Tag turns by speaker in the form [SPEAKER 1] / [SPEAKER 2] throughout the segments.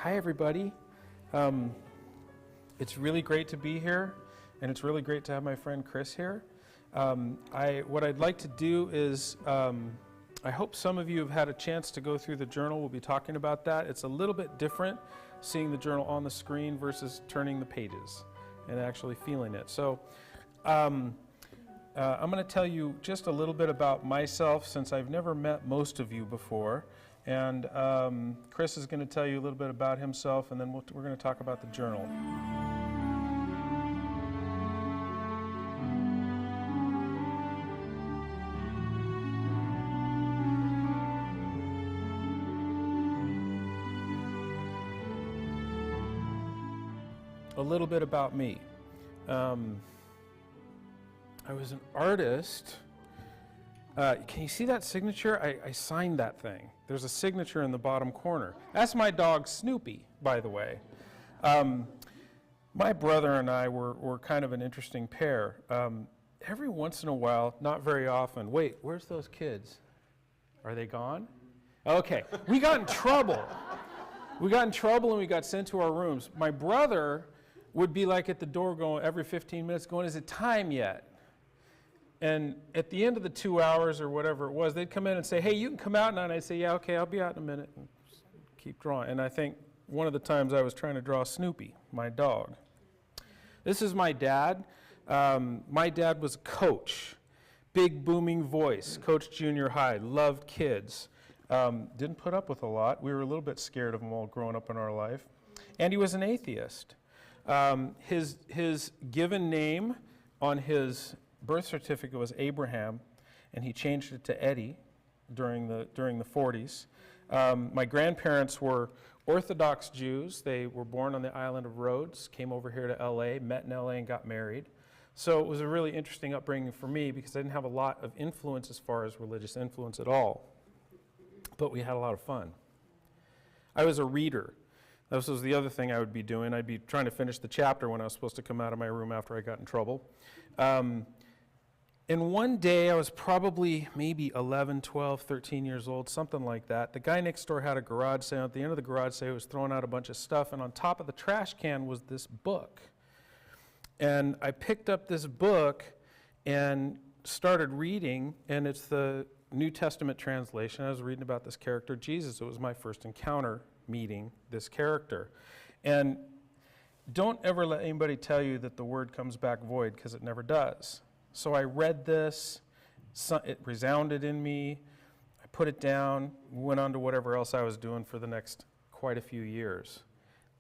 [SPEAKER 1] Hi, everybody. It's really great to be here, and it's really great to have my friend Chris here. What I'd like to do is, I hope some of you have had a chance to go through the journal. We'll be talking about that. It's a little bit different seeing the journal on the screen versus turning the pages and actually feeling it. So I'm going to tell you just a little bit about myself, since I've never met most of you before. And Chris is going to tell you a little bit about himself, and then we're going to talk about the journal. A little bit about me. I was an artist. Can you see that signature? I signed that thing. There's a signature in the bottom corner. That's my dog Snoopy, by the way. My brother and I were kind of an interesting pair. Every once in a while, not very often. Wait, where's those kids? Are they gone? Okay, we got in trouble. We got in trouble and we got sent to our rooms. My brother would be like at the door going every 15 minutes going, is it time yet? And at the end of the 2 hours or whatever it was, they'd come in and say, hey, you can come out now. And I'd say, yeah, okay, I'll be out in a minute. And keep drawing. And I think one of the times I was trying to draw Snoopy, my dog. This is my dad. My dad was a coach. Big booming voice, coached junior high, loved kids. Didn't put up with a lot. We were a little bit scared of him all growing up in our life. And he was an atheist. His given name on his birth certificate was Abraham, and he changed it to Eddie during the 40s. My grandparents were Orthodox Jews. They were born on the island of Rhodes, came over here to LA, met in LA, and got married. So it was a really interesting upbringing for me because I didn't have a lot of influence as far as religious influence at all. But we had a lot of fun. I was a reader. This was the other thing I would be doing. I'd be trying to finish the chapter when I was supposed to come out of my room after I got in trouble. And one day, I was probably maybe 11, 12, 13 years old, something like that. The guy next door had a garage sale. At the end of the garage sale, he was throwing out a bunch of stuff, and on top of the trash can was this book. And I picked up this book and started reading, and it's the New Testament translation. I was reading about this character, Jesus. It was my first encounter meeting this character. And don't ever let anybody tell you that the word comes back void, because it never does. So I read this, it resounded in me, I put it down, went on to whatever else I was doing for the next quite a few years.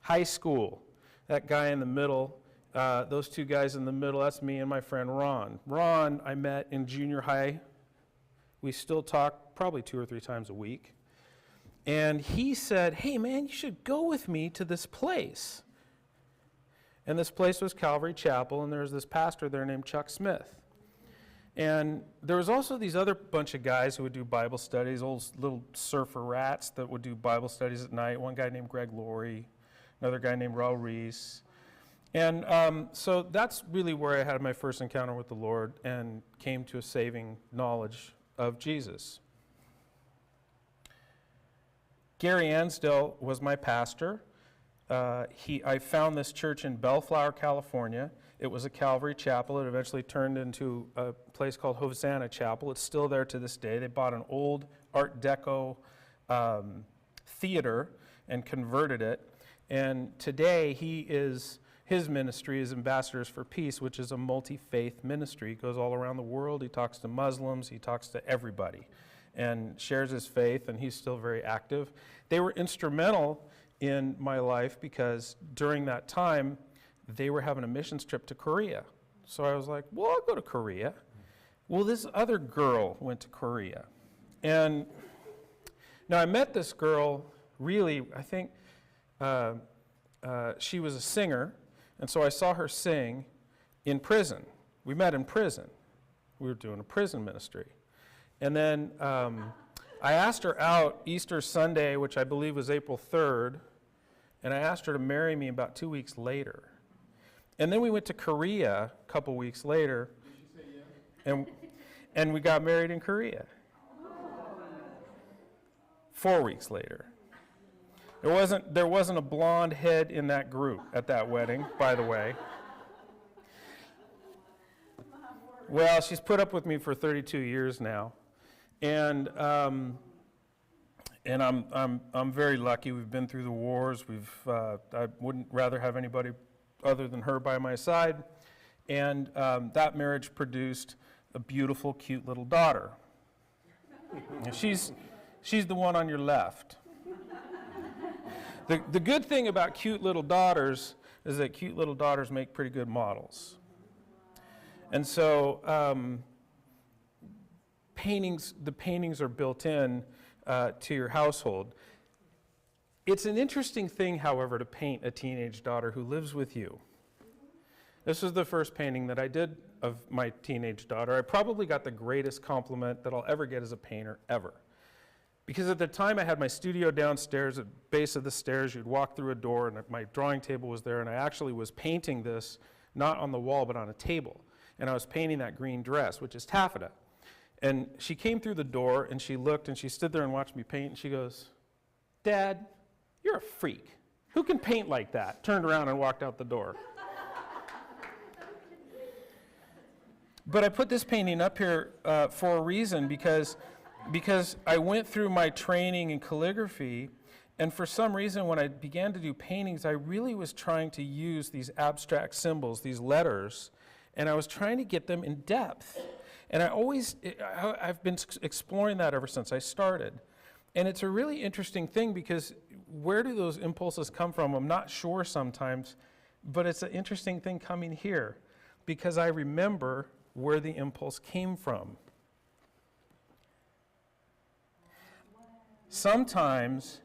[SPEAKER 1] High school, that guy in the middle, those two guys in the middle, that's me and my friend Ron. Ron I met in junior high. We still talk probably 2 or 3 times a week. And he said, hey man, you should go with me to this place. And this place was Calvary Chapel, and there was this pastor there named Chuck Smith. And there was also these other bunch of guys who would do Bible studies, old little surfer rats that would do Bible studies at night. One guy named Greg Laurie, another guy named Raul Reese. And so that's really where I had my first encounter with the Lord and came to a saving knowledge of Jesus. Gary Ansdell was my pastor. I found this church in Bellflower, California. It was a Calvary Chapel. It eventually turned into a place called Hosanna Chapel. It's still there to this day. They bought an old Art Deco theater and converted it. And today his ministry is Ambassadors for Peace, which is a multi-faith ministry. He goes all around the world. He talks to Muslims. He talks to everybody and shares his faith, and he's still very active. They were instrumental in my life because during that time, they were having a missions trip to Korea. So I was like, well, I'll go to Korea. Well, this other girl went to Korea. And now I met this girl, really, I think she was a singer, and so I saw her sing in prison. We met in prison. We were doing a prison ministry. And then I asked her out Easter Sunday, which I believe was April 3rd, and I asked her to marry me about 2 weeks later. And then we went to Korea a couple weeks later, did she say yes? And we got married in Korea. 4 weeks later. There wasn't a blonde head in that group at that wedding, by the way. Well, she's put up with me for 32 years now, and I'm very lucky. We've been through the wars. I wouldn't rather have anybody other than her by my side, and that marriage produced a beautiful, cute little daughter. She's the one on your left. The good thing about cute little daughters is that cute little daughters make pretty good models. And so the paintings are built in to your household. It's an interesting thing, however, to paint a teenage daughter who lives with you. This was the first painting that I did of my teenage daughter. I probably got the greatest compliment that I'll ever get as a painter, ever. Because at the time I had my studio downstairs, at the base of the stairs, you'd walk through a door and my drawing table was there, and I actually was painting this, not on the wall, but on a table. And I was painting that green dress, which is taffeta. And she came through the door and she looked and she stood there and watched me paint and she goes, "Dad, you're a freak. Who can paint like that?" Turned around and walked out the door. But I put this painting up here for a reason, because I went through my training in calligraphy, and for some reason when I began to do paintings, I really was trying to use these abstract symbols, these letters, and I was trying to get them in depth. And I've been exploring that ever since I started. And it's a really interesting thing, because where do those impulses come from? I'm not sure sometimes, but it's an interesting thing coming here, because I remember where the impulse came from. Sometimes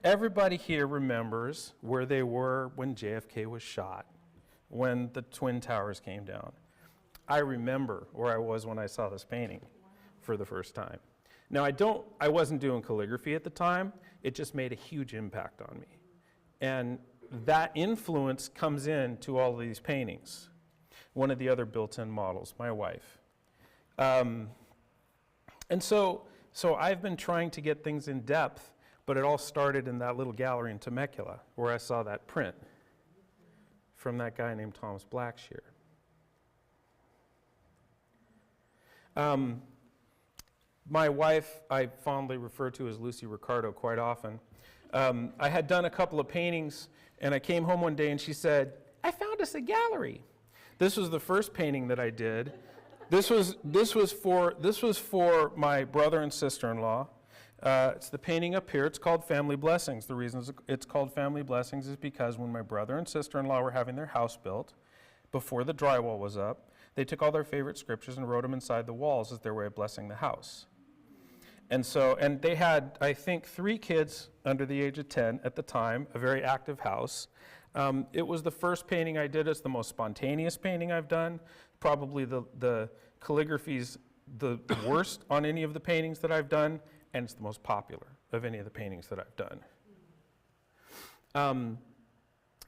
[SPEAKER 1] everybody here remembers where they were when JFK was shot, when the Twin Towers came down. I remember where I was when I saw this painting for the first time. Now, I wasn't doing calligraphy at the time. It just made a huge impact on me. And that influence comes into all of these paintings. One of the other built-in models, my wife. And so I've been trying to get things in depth, but it all started in that little gallery in Temecula, where I saw that print from that guy named Thomas Blackshear. My wife, I fondly refer to as Lucy Ricardo quite often. I had done a couple of paintings, and I came home one day and she said, "I found us a gallery." This was the first painting that I did. This was for my brother and sister-in-law. It's the painting up here. It's called Family Blessings. The reason it's called Family Blessings is because when my brother and sister-in-law were having their house built, before the drywall was up, they took all their favorite scriptures and wrote them inside the walls as their way of blessing the house. And they had, I think, 3 kids under the age of 10 at the time, a very active house. It was the first painting I did. It's the most spontaneous painting I've done. Probably the calligraphy's the worst on any of the paintings that I've done, and it's the most popular of any of the paintings that I've done.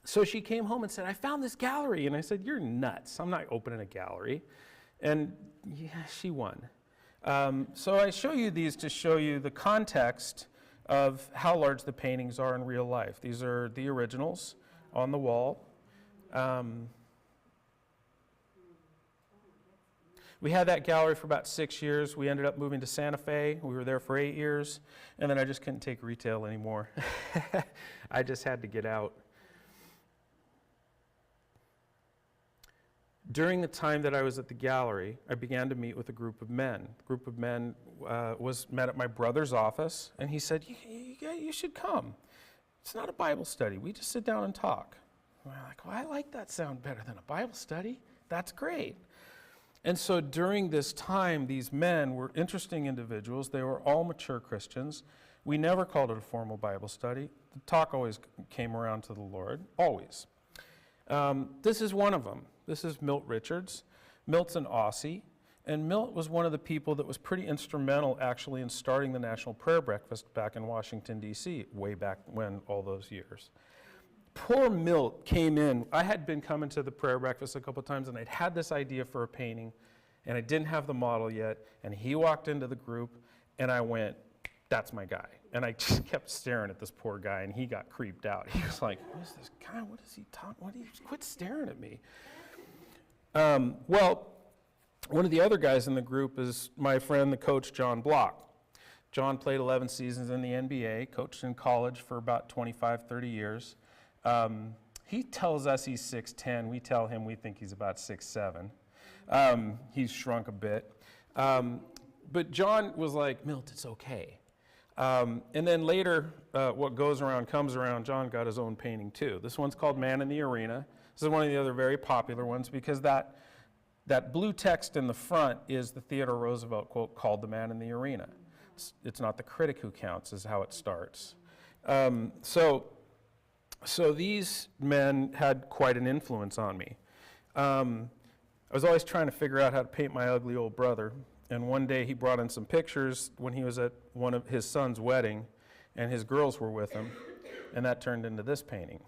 [SPEAKER 1] So she came home and said, "I found this gallery." And I said, "You're nuts. I'm not opening a gallery." And yeah, she won. So I show you these to show you the context of how large the paintings are in real life. These are the originals on the wall. We had that gallery for about 6 years. We ended up moving to Santa Fe. We were there for 8 years, and then I just couldn't take retail anymore. I just had to get out. During the time that I was at the gallery, I began to meet with a group of men. A group of men was met at my brother's office, and he said, you should come. It's not a Bible study. We just sit down and talk. And we're like, well, I like that sound better than a Bible study. That's great. And so during this time, these men were interesting individuals. They were all mature Christians. We never called it a formal Bible study. The talk always came around to the Lord, always. This is one of them. This is Milt Richards. Milt's an Aussie, and Milt was one of the people that was pretty instrumental actually in starting the National Prayer Breakfast back in Washington, D.C., way back when, all those years. Poor Milt came in. I had been coming to the prayer breakfast a couple times, and I'd had this idea for a painting, and I didn't have the model yet, and he walked into the group, and I went, that's my guy. And I just kept staring at this poor guy, and he got creeped out. He was like, who is this guy? What is he talking? What? Quit staring at me. Well, one of the other guys in the group is my friend, the coach, John Block. John played 11 seasons in the NBA, coached in college for about 25, 30 years. He tells us he's 6'10". We tell him we think he's about 6'7". He's shrunk a bit. But John was like, Milt, it's okay. And then later, what goes around comes around. John got his own painting too. This one's called Man in the Arena. This is one of the other very popular ones because that blue text in the front is the Theodore Roosevelt quote called The Man in the Arena. It's not the critic who counts is how it starts. So these men had quite an influence on me. I was always trying to figure out how to paint my ugly old brother. And one day he brought in some pictures when he was at one of his son's wedding, and his girls were with him, and that turned into this painting.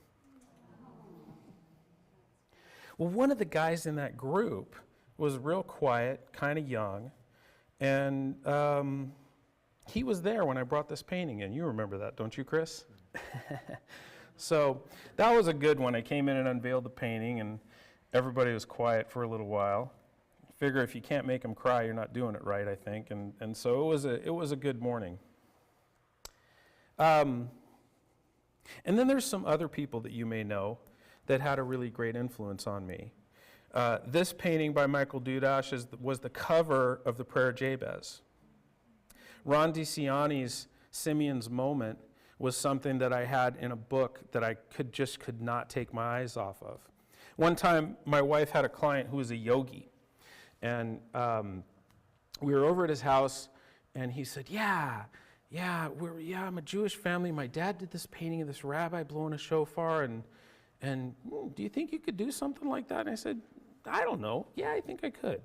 [SPEAKER 1] Well, one of the guys in that group was real quiet, kind of young, and he was there when I brought this painting in. You remember that, don't you, Chris? So that was a good one. I came in and unveiled the painting, and everybody was quiet for a little while. Figure if you can't make them cry, you're not doing it right, I think. And so it was a good morning. And then there's some other people that you may know that had a really great influence on me. This painting by Michael Dudas was the cover of the Prayer of Jabez. Ron DeCiani's Simeon's Moment was something that I had in a book that I could not take my eyes off of. One time, my wife had a client who was a yogi. And we were over at his house, and he said, I'm a Jewish family. My dad did this painting of this rabbi blowing a shofar, and do you think you could do something like that? And I said, I don't know. Yeah, I think I could.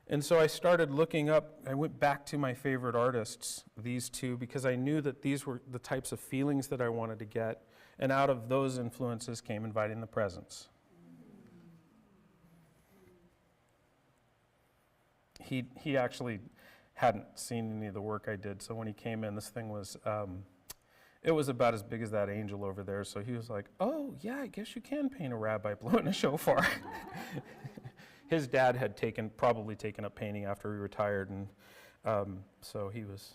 [SPEAKER 1] And so I started looking up. I went back to my favorite artists, these two, because I knew that these were the types of feelings that I wanted to get. And out of those influences came Inviting the Presence. He actually hadn't seen any of the work I did, so when he came in, this thing was, it was about as big as that angel over there, so he was like, oh, yeah, I guess you can paint a rabbi blowing a shofar. His dad had probably taken up painting after he retired, and so he was.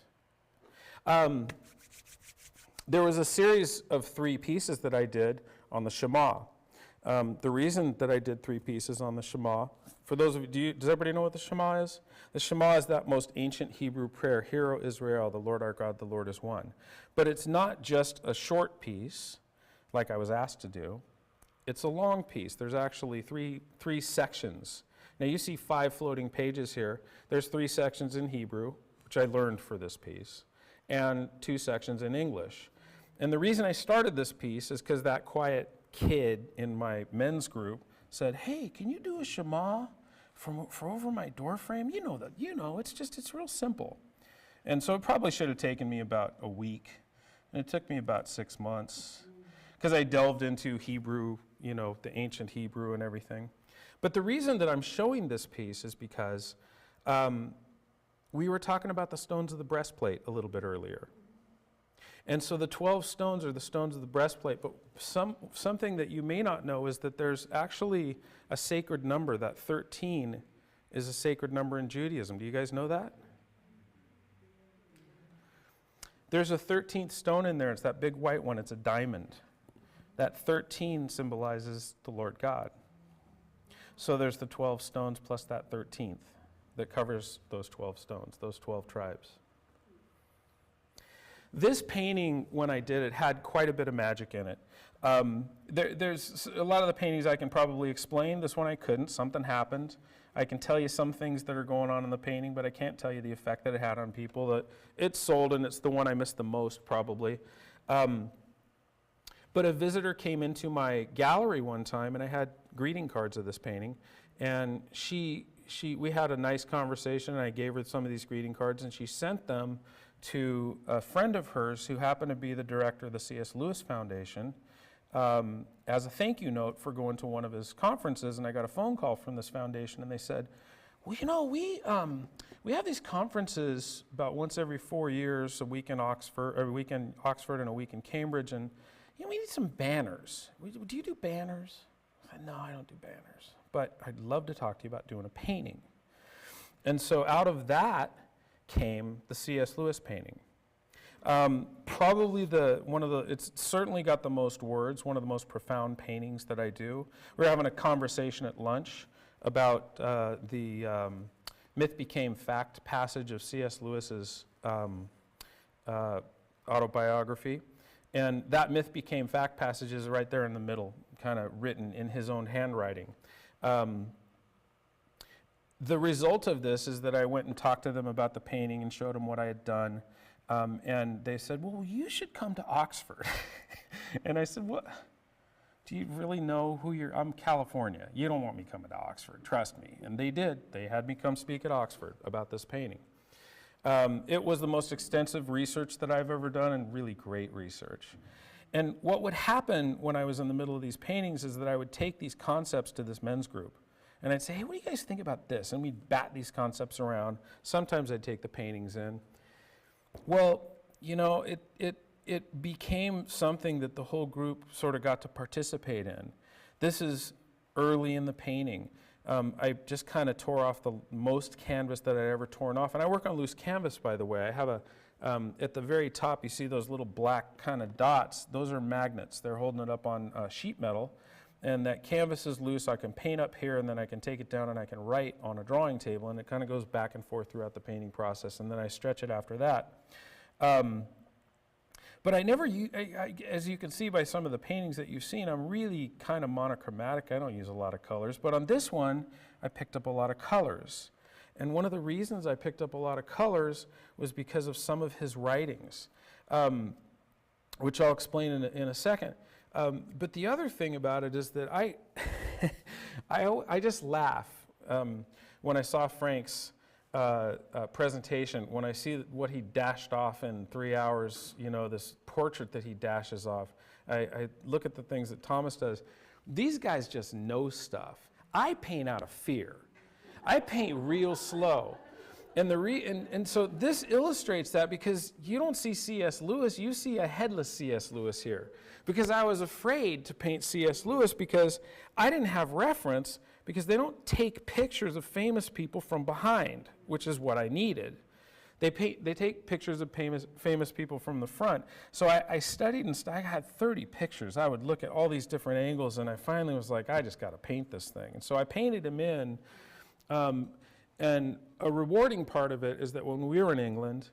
[SPEAKER 1] There was a series of 3 pieces that I did on the Shema. The reason that I did 3 pieces on the Shema, for those of you, does everybody know what the Shema is? The Shema is that most ancient Hebrew prayer, Hear, O Israel, the Lord our God, the Lord is one. But it's not just a short piece, like I was asked to do. It's a long piece. There's actually three sections. Now you see 5 floating pages here. There's 3 sections in Hebrew, which I learned for this piece, and 2 sections in English. And the reason I started this piece is because that quiet kid in my men's group said, hey, can you do a Shema for over my door frame? It's real simple. And so it probably should have taken me about a week. And it took me about 6 months because I delved into Hebrew, the ancient Hebrew and everything. But the reason that I'm showing this piece is because we were talking about the stones of the breastplate a little bit earlier. And so the 12 stones are the stones of the breastplate, but something that you may not know is that there's actually a sacred number, that 13 is a sacred number in Judaism. Do you guys know that? There's a 13th stone in there. It's that big white one. It's a diamond. That 13 symbolizes the Lord God. So there's the 12 stones plus that 13th that covers those 12 stones, those 12 tribes. This painting, when I did it, had quite a bit of magic in it. There's a lot of the paintings I can probably explain. This one I couldn't. Something happened. I can tell you some things that are going on in the painting, but I can't tell you the effect that it had on people. That it's sold, and it's the one I missed the most, probably. But a visitor came into my gallery one time, and I had greeting cards of this painting, and we had a nice conversation, and I gave her some of these greeting cards, and she sent them to a friend of hers who happened to be the director of the C.S. Lewis Foundation as a thank you note for going to one of his conferences. And I got a phone call from this foundation, and they said, well, we have these conferences about once every 4 years, a week in Oxford and a week in Cambridge, and we need some banners. Do you do banners? I said, no, I don't do banners, but I'd love to talk to you about doing a painting. And so out of that came the C.S. Lewis painting. Probably it's certainly got the most words, one of the most profound paintings that I do. We were having a conversation at lunch about the Myth Became Fact passage of C.S. Lewis's autobiography. And that Myth Became Fact passage is right there in the middle, kind of written in his own handwriting. The result of this is that I went and talked to them about the painting and showed them what I had done. And they said, well, you should come to Oxford. And I said, what? Do you really know who I'm California. You don't want me coming to Oxford, trust me. And they did. They had me come speak at Oxford about this painting. It was the most extensive research that I've ever done, and really great research. And what would happen when I was in the middle of these paintings is that I would take these concepts to this men's group. And I'd say, hey, what do you guys think about this? And we'd bat these concepts around. Sometimes I'd take the paintings in. Well, it became something that the whole group sort of got to participate in. This is early in the painting. I just kind of tore off the most canvas that I'd ever torn off. And I work on loose canvas, by the way. I have at the very top, you see those little black kind of dots. Those are magnets. They're holding it up on sheet metal. And that canvas is loose. I can paint up here, and then I can take it down and I can write on a drawing table, and it kind of goes back and forth throughout the painting process, and then I stretch it after that. But I never, as you can see by some of the paintings that you've seen, I'm really kind of monochromatic. I don't use a lot of colors. But on this one, I picked up a lot of colors. And one of the reasons I picked up a lot of colors was because of some of his writings, which I'll explain in a second. But the other thing about it is that I just laugh when I saw Frank's presentation, when I see what he dashed off in 3 hours, this portrait that he dashes off. I look at the things that Thomas does. These guys just know stuff. I paint out of fear. I paint real slow. And so this illustrates that, because you don't see C.S. Lewis, you see a headless C.S. Lewis here. Because I was afraid to paint C.S. Lewis because I didn't have reference, because they don't take pictures of famous people from behind, which is what I needed. They take pictures of famous people from the front. So I studied and I had 30 pictures. I would look at all these different angles, and I finally was like, I just got to paint this thing. And so I painted him in. And a rewarding part of it is that when we were in England,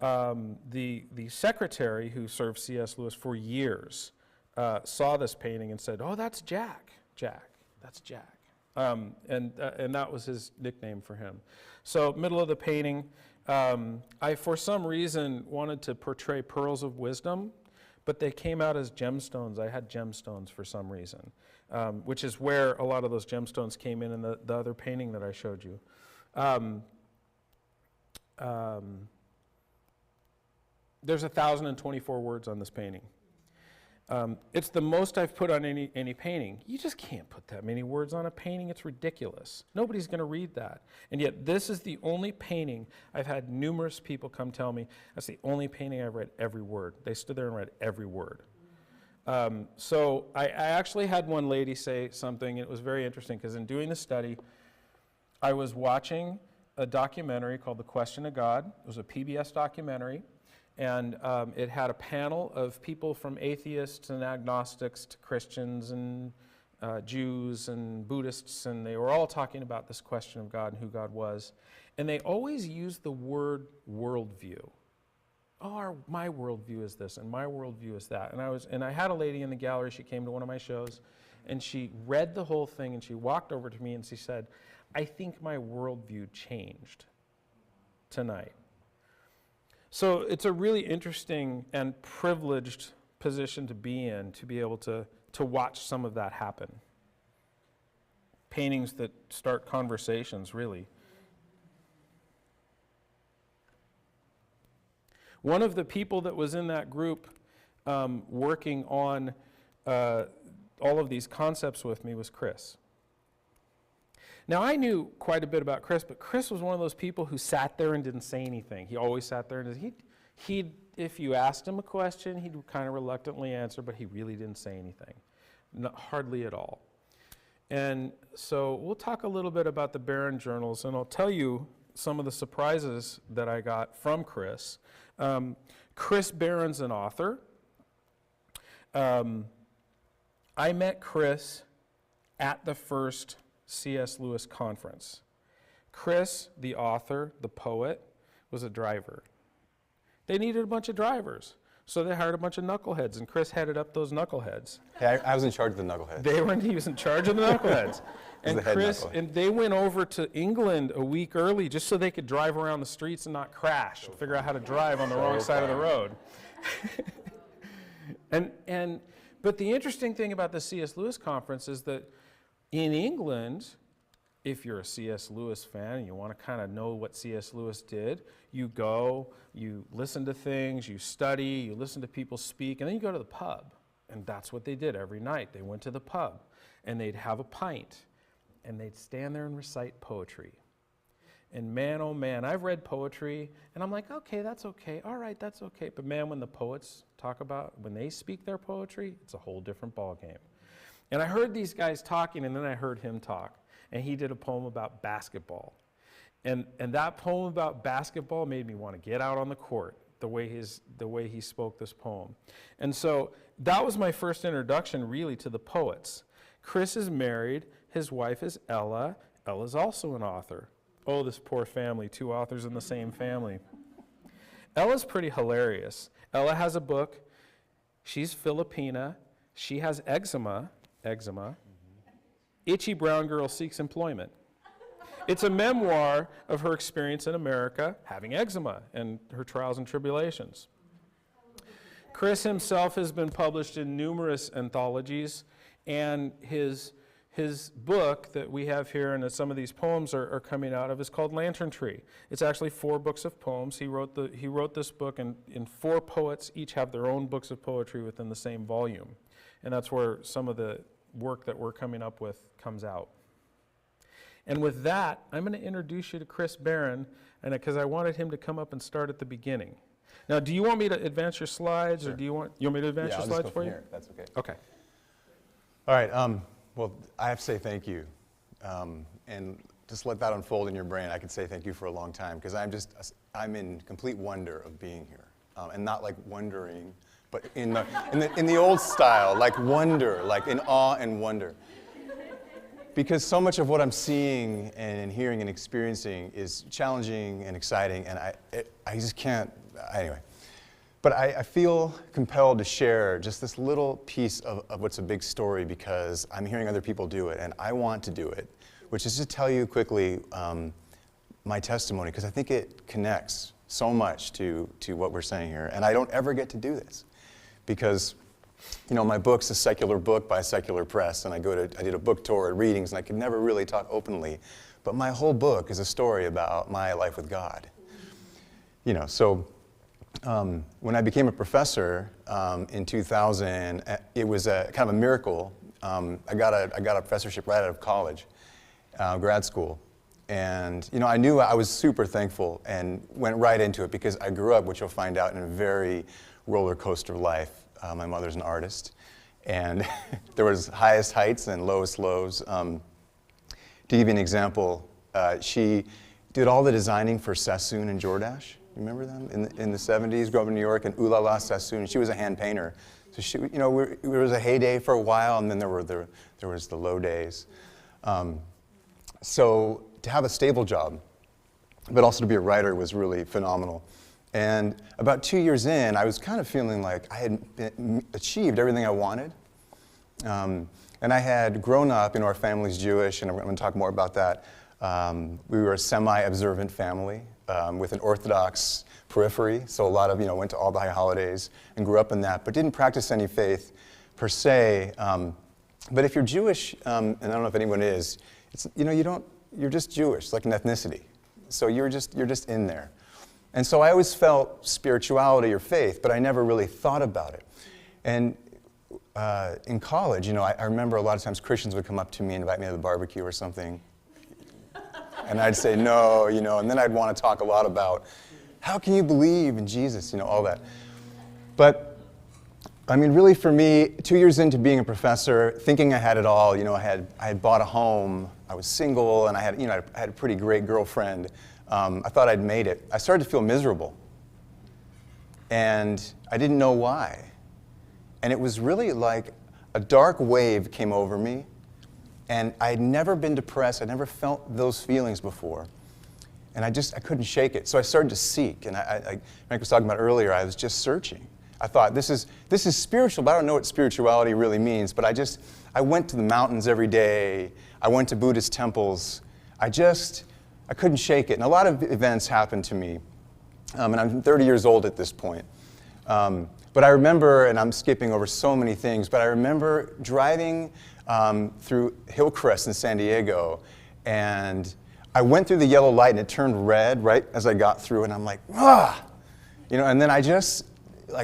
[SPEAKER 1] the secretary who served C.S. Lewis for years saw this painting and said, oh, that's Jack. That's Jack. And that was his nickname for him. So middle of the painting, I, for some reason, wanted to portray pearls of wisdom, but they came out as gemstones. I had gemstones for some reason, which is where a lot of those gemstones came in the other painting that I showed you. There's 1,024 words on this painting. It's the most I've put on any painting. You just can't put that many words on a painting. It's ridiculous. Nobody's going to read that. And yet this is the only painting I've had numerous people come tell me, that's the only painting I've read every word. They stood there and read every word. So I actually had one lady say something, and it was very interesting, because in doing the study, I was watching a documentary called The Question of God. It was a PBS documentary. And it had a panel of people from atheists and agnostics to Christians and Jews and Buddhists, and they were all talking about this question of God and who God was. And they always used the word worldview. Oh, my worldview is this, and my worldview is that. And I had a lady in the gallery, she came to one of my shows, and she read the whole thing, and she walked over to me and she said, I think my worldview changed tonight. So it's a really interesting and privileged position to be in, to be able to watch some of that happen. Paintings that start conversations, really. One of the people that was in that group working on all of these concepts with me was Chris. Now, I knew quite a bit about Chris, but Chris was one of those people who sat there and didn't say anything. He always sat there and he'd if you asked him a question, he'd kind of reluctantly answer, but he really didn't say anything, hardly at all. And so we'll talk a little bit about the Barron Journals, and I'll tell you some of the surprises that I got from Chris. Chris Barron's an author. I met Chris at the first C.S. Lewis conference. Chris, the author, the poet, was a driver. They needed a bunch of drivers, so they hired a bunch of knuckleheads, and Chris headed up those knuckleheads.
[SPEAKER 2] Hey, I was in charge of the knuckleheads.
[SPEAKER 1] He was in charge of the knuckleheads. And they went over to England a week early just so they could drive around the streets and not crash, and figure out how to drive on the wrong side of the road. But the interesting thing about the C.S. Lewis conference is that in England, if you're a C.S. Lewis fan and you want to kind of know what C.S. Lewis did, you go, you listen to things, you study, you listen to people speak, and then you go to the pub. And that's what they did every night. They went to the pub, and they'd have a pint, and they'd stand there and recite poetry. And man, oh man, I've read poetry, and I'm like, okay, that's okay, all right, that's okay. But man, when the poets when they speak their poetry, it's a whole different ballgame. And I heard these guys talking, and then I heard him talk. And he did a poem about basketball. And that poem about basketball made me want to get out on the court, the way he spoke this poem. And so that was my first introduction, really, to the poets. Chris is married. His wife is Ella. Ella's also an author. Oh, this poor family, 2 authors in the same family. Ella's pretty hilarious. Ella has a book. She's Filipina. She has eczema. Itchy brown girl seeks employment. It's a memoir of her experience in America having eczema and her trials and tribulations. Chris himself has been published in numerous anthologies, and his book that we have here, and some of these poems are coming out of, is called Lantern Tree. It's actually 4 books of poems. He wrote this book, and 4 poets each have their own books of poetry within the same volume. And that's where some of the work that we're coming up with comes out. And with that, I'm going to introduce you to Chris Barron, and because I wanted him to come up and start at the beginning. Now, do you want me to advance your slides,
[SPEAKER 2] Sure.
[SPEAKER 1] or do you want me to advance your slides for you?
[SPEAKER 2] Here. That's okay.
[SPEAKER 1] Okay.
[SPEAKER 2] All right. Well, I have to say thank you, and just let that unfold in your brain. I could say thank you for a long time because I'm in complete wonder of being here, and not like wondering, but in the old style, like wonder, like in awe and wonder. Because so much of what I'm seeing and hearing and experiencing is challenging and exciting, and I just can't, anyway. But I feel compelled to share just this little piece of what's a big story because I'm hearing other people do it, and I want to do it, which is to tell you quickly my testimony, because I think it connects so much to what we're saying here. And I don't ever get to do this because my book's a secular book by Secular Press, and I did a book tour at readings, and I could never really talk openly. But my whole book is a story about my life with God. So when I became a professor in 2000, it was kind of a miracle. I got a professorship right out of college, grad school. And I knew I was super thankful and went right into it because I grew up, which you'll find out, in a very roller coaster life. My mother's an artist, and there was highest heights and lowest lows. To give you an example, she did all the designing for Sassoon and Jordache. You remember them in the 70s? Grew up in New York, and Ooh La La Sassoon. She was a hand painter, so she, there was a heyday for a while, and then there was the low days. So to have a stable job, but also to be a writer was really phenomenal. And about 2 years in, I was kind of feeling like I had achieved everything I wanted. And I had grown up, our family's Jewish, and I'm going to talk more about that. We were a semi-observant family with an Orthodox periphery, so a lot of, went to all the high holidays and grew up in that, but didn't practice any faith per se. But if you're Jewish, and I don't know if anyone is, it's, you're just Jewish, like an ethnicity. So you're just in there. And so I always felt spirituality or faith, but I never really thought about it. And in college, I remember a lot of times Christians would come up to me and invite me to the barbecue or something. And I'd say, no, and then I'd want to talk a lot about, how can you believe in Jesus, all that. But, I mean, really for me, 2 years into being a professor, thinking I had it all, I had bought a home, I was single, and I had a pretty great girlfriend. I thought I'd made it. I started to feel miserable. And I didn't know why. And it was really like a dark wave came over me. And I'd never been depressed. I'd never felt those feelings before. And I couldn't shake it. So I started to seek. And Frank was talking about earlier, I was just searching. I thought, this is spiritual, but I don't know what spirituality really means. But I went to the mountains every day. I went to Buddhist temples. I couldn't shake it. And a lot of events happened to me. And I'm 30 years old at this point. But I remember, and I'm skipping over so many things, but I remember driving through Hillcrest in San Diego, and I went through the yellow light, and it turned red right as I got through, and I'm like, ah! And then I just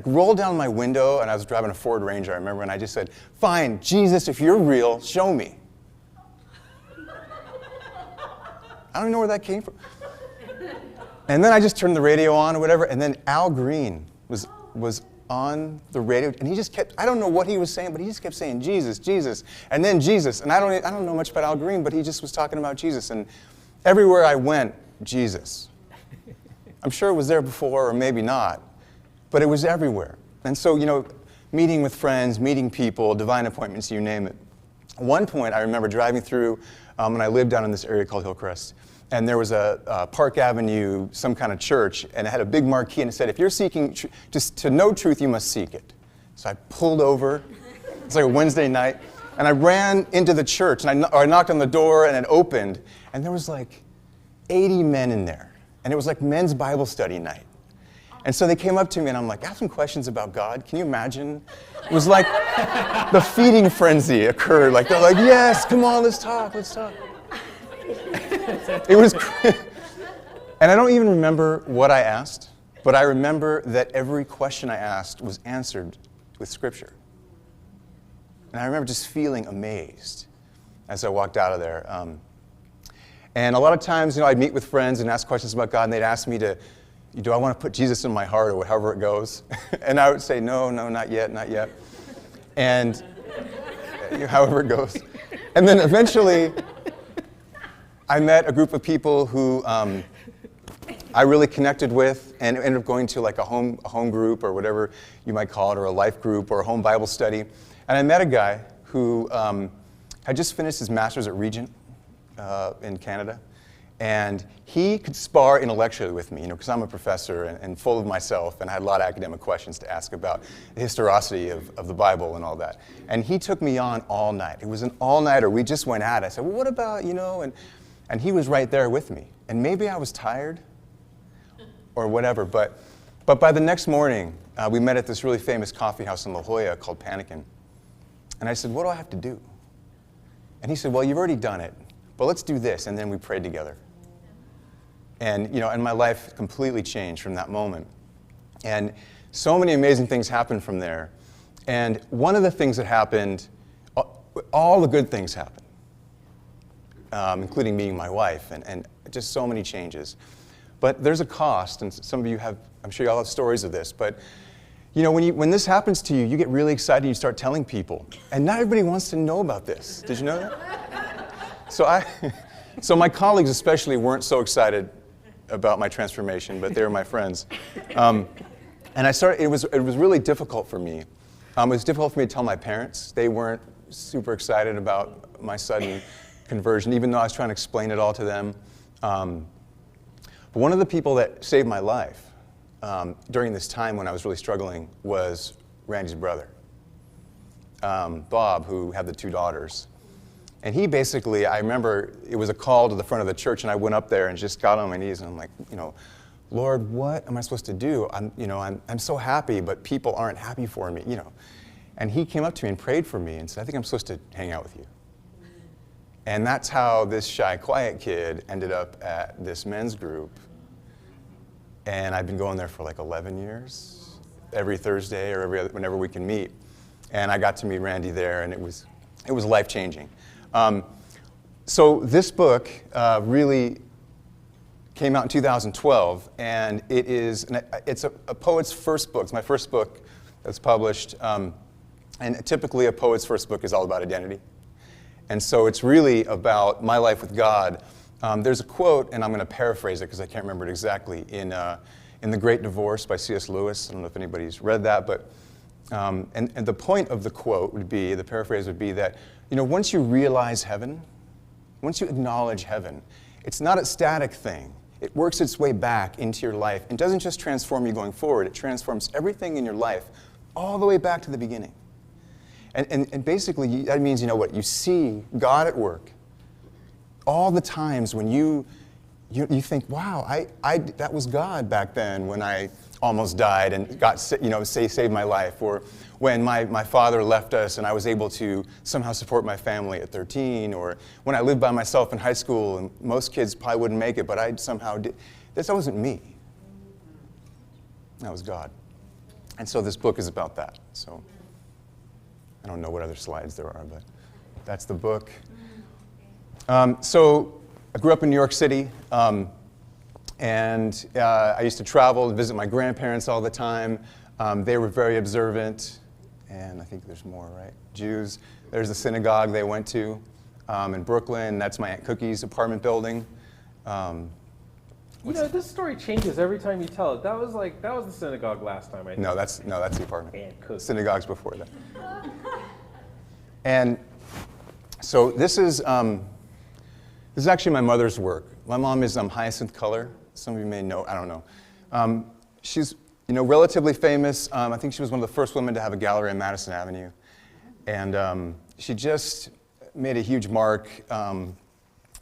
[SPEAKER 2] rolled down my window, and I was driving a Ford Ranger, I remember, and I just said, fine, Jesus, if you're real, show me. I don't even know where that came from. And then I just turned the radio on or whatever, and then Al Green was on the radio, and he just kept, I don't know what he was saying, but he just kept saying, Jesus, Jesus, and then Jesus. And I don't know much about Al Green, but he just was talking about Jesus. And everywhere I went, Jesus. I'm sure it was there before, or maybe not, but it was everywhere. And so, meeting with friends, meeting people, divine appointments, you name it. At one point, I remember driving through, and I lived down in this area called Hillcrest, and there was a Park Avenue, some kind of church, and it had a big marquee, and it said, if you're seeking just to know truth, you must seek it. So I pulled over. It's like a Wednesday night, and I ran into the church, and I knocked on the door, and it opened, and there was like 80 men in there, and it was like men's Bible study night. And so they came up to me, and I'm like, I have some questions about God. Can you imagine? It was like the feeding frenzy occurred. Like, they're like, yes, come on, let's talk. It was, and I don't even remember what I asked, but I remember that every question I asked was answered with Scripture. And I remember just feeling amazed as I walked out of there. And a lot of times, I'd meet with friends and ask questions about God, and they'd ask me do I want to put Jesus in my heart, or however it goes? And I would say, no, not yet. And however it goes. And then eventually, I met a group of people who I really connected with, and ended up going to like a home group, or whatever you might call it, or a life group, or a home Bible study. And I met a guy who had just finished his master's at Regent in Canada. And he could spar intellectually with me, because I'm a professor and full of myself, and I had a lot of academic questions to ask about the historicity of the Bible and all that. And he took me on all night. It was an all-nighter. We just went at it. I said, well, what about, and he was right there with me. And maybe I was tired or whatever, but by the next morning, we met at this really famous coffee house in La Jolla called Panikin. And I said, what do I have to do? And he said, well, you've already done it, but let's do this. And then we prayed together. And, and my life completely changed from that moment. And so many amazing things happened from there. And one of the things that happened, all the good things happened, including meeting my wife, and just so many changes. But there's a cost, and some of you have, I'm sure you all have stories of this, but when this happens to you, you get really excited and you start telling people. And not everybody wants to know about this. Did you know that? So my colleagues especially weren't so excited about my transformation, but they were my friends. And it was really difficult for me. It was difficult for me to tell my parents. They weren't super excited about my sudden conversion, even though I was trying to explain it all to them. But one of the people that saved my life during this time when I was really struggling was Randy's brother, Bob, who had the 2 daughters. And he basically, I remember it was a call to the front of the church, and I went up there and just got on my knees, and I'm like, Lord, what am I supposed to do? I'm so happy, but people aren't happy for me, And he came up to me and prayed for me and said, I think I'm supposed to hang out with you. And that's how this shy, quiet kid ended up at this men's group. And I've been going there for like 11 years, every Thursday or whenever we can meet. And I got to meet Randy there, and it was life-changing. So this book really came out in 2012, and it's a poet's first book. It's my first book that's published, and typically a poet's first book is all about identity. And so it's really about my life with God. There's a quote, and I'm going to paraphrase it because I can't remember it exactly, in The Great Divorce by C.S. Lewis. I don't know if anybody's read that, but and the point of the quote would be, the paraphrase would be that, once you realize heaven, once you acknowledge heaven, it's not a static thing. It works its way back into your life. It doesn't just transform you going forward, it transforms everything in your life all the way back to the beginning. And basically, that means, you see God at work. All the times when you think, wow, that was God back then when I almost died and saved my life, or when my father left us and I was able to somehow support my family at 13, or when I lived by myself in high school and most kids probably wouldn't make it, but I somehow did. This wasn't me. That was God. And so this book is about that. So I don't know what other slides there are, but that's the book. So I grew up in New York City. And I used to travel and visit my grandparents all the time. They were very observant, and I think there's more, right? Jews. There's the synagogue they went to in Brooklyn. That's my Aunt Cookie's apartment building.
[SPEAKER 1] This story changes every time you tell it. That was the synagogue last time, I think.
[SPEAKER 2] No, that's the apartment.
[SPEAKER 1] Aunt Cookie.
[SPEAKER 2] Synagogue's before that. And so this is actually my mother's work. My mom is Hyacinth Color. Some of you may know, I don't know. She's, relatively famous. I think she was one of the first women to have a gallery on Madison Avenue. And she just made a huge mark in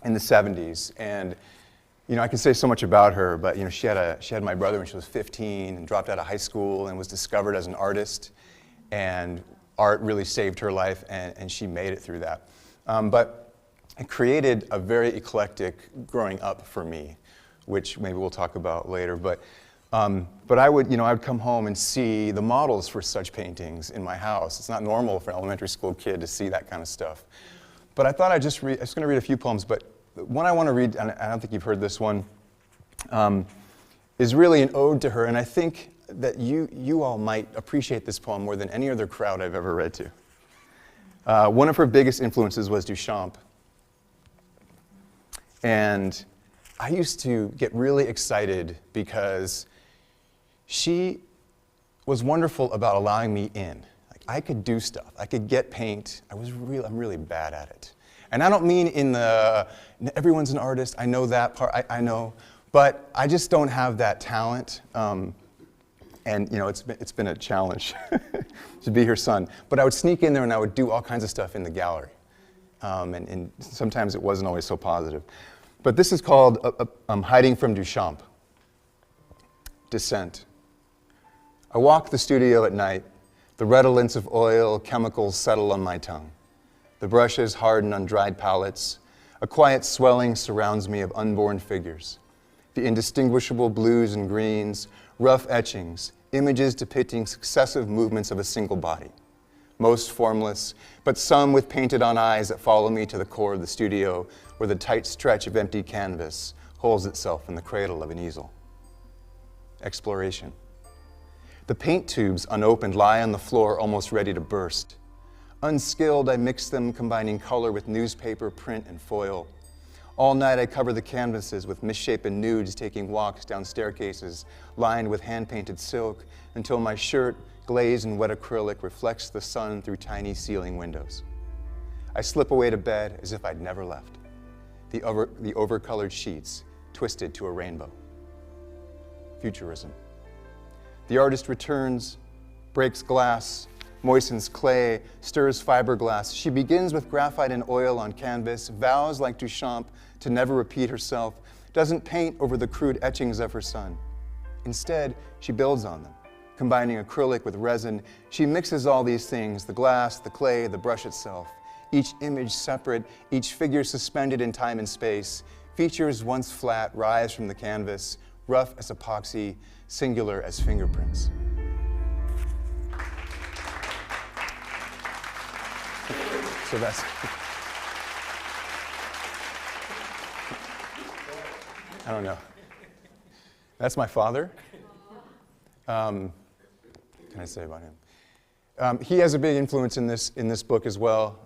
[SPEAKER 2] the 70s. And, I can say so much about her, but, she had my brother when she was 15 and dropped out of high school and was discovered as an artist. And art really saved her life, and she made it through that. But it created a very eclectic growing up for me, which maybe we'll talk about later. But I would come home and see the models for such paintings in my house. It's not normal for an elementary school kid to see that kind of stuff. But I thought I was going to read a few poems, but one I want to read, and I don't think you've heard this one, is really an ode to her, and I think that you all might appreciate this poem more than any other crowd I've ever read to. One of her biggest influences was Duchamp. And I used to get really excited because she was wonderful about allowing me in. Like, I could do stuff. I could get paint. I'm really bad at it. And I don't mean everyone's an artist. I know that part. I know. But I just don't have that talent. And it's been a challenge to be her son. But I would sneak in there and I would do all kinds of stuff in the gallery. And sometimes it wasn't always so positive. But this is called Hiding from Duchamp. Descent. I walk the studio at night. The redolence of oil, chemicals settle on my tongue. The brushes harden on dried palettes. A quiet swelling surrounds me of unborn figures. The indistinguishable blues and greens, rough etchings, images depicting successive movements of a single body. Most formless, but some with painted-on eyes that follow me to the core of the studio, where the tight stretch of empty canvas holds itself in the cradle of an easel. Exploration. The paint tubes, unopened, lie on the floor almost ready to burst. Unskilled, I mix them, combining color with newspaper, print, and foil. All night I cover the canvases with misshapen nudes, taking walks down staircases lined with hand-painted silk until my shirt, glazed in wet acrylic, reflects the sun through tiny ceiling windows. I slip away to bed as if I'd never left. The overcolored sheets twisted to a rainbow. Futurism. The artist returns, breaks glass, moistens clay, stirs fiberglass. She begins with graphite and oil on canvas, vows like Duchamp to never repeat herself, doesn't paint over the crude etchings of her son. Instead, she builds on them, combining acrylic with resin. She mixes all these things, the glass, the clay, the brush itself, each image separate, each figure suspended in time and space. Features once flat rise from the canvas, rough as epoxy, singular as fingerprints. So that's, I don't know. That's my father. What can I say about him? He has a big influence in this book as well.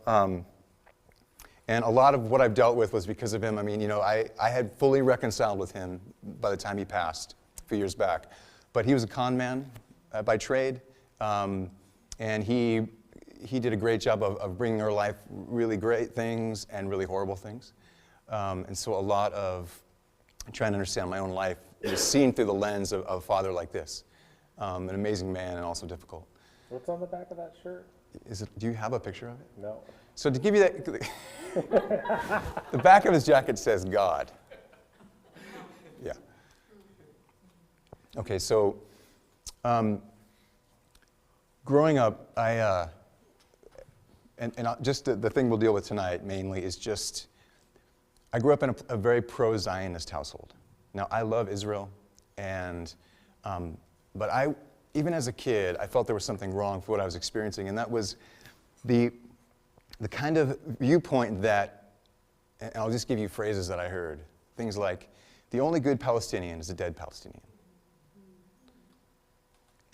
[SPEAKER 2] And a lot of what I've dealt with was because of him. I mean, you know, I had fully reconciled with him by the time he passed a few years back. But he was a con man by trade, and he did a great job of bringing our life really great things and really horrible things. And so a lot of trying to understand my own life was seen through the lens of a father like this. An amazing man and also difficult.
[SPEAKER 1] What's on the back of that shirt?
[SPEAKER 2] Do you have a picture of it?
[SPEAKER 1] No.
[SPEAKER 2] So to give you that, the back of his jacket says God. Yeah. Okay, so growing up, just the thing we'll deal with tonight mainly is just, I grew up in a very pro-Zionist household. Now, I love Israel, but even as a kid, I felt there was something wrong for what I was experiencing, and that was the kind of viewpoint that, and I'll just give you phrases that I heard, things like, the only good Palestinian is a dead Palestinian.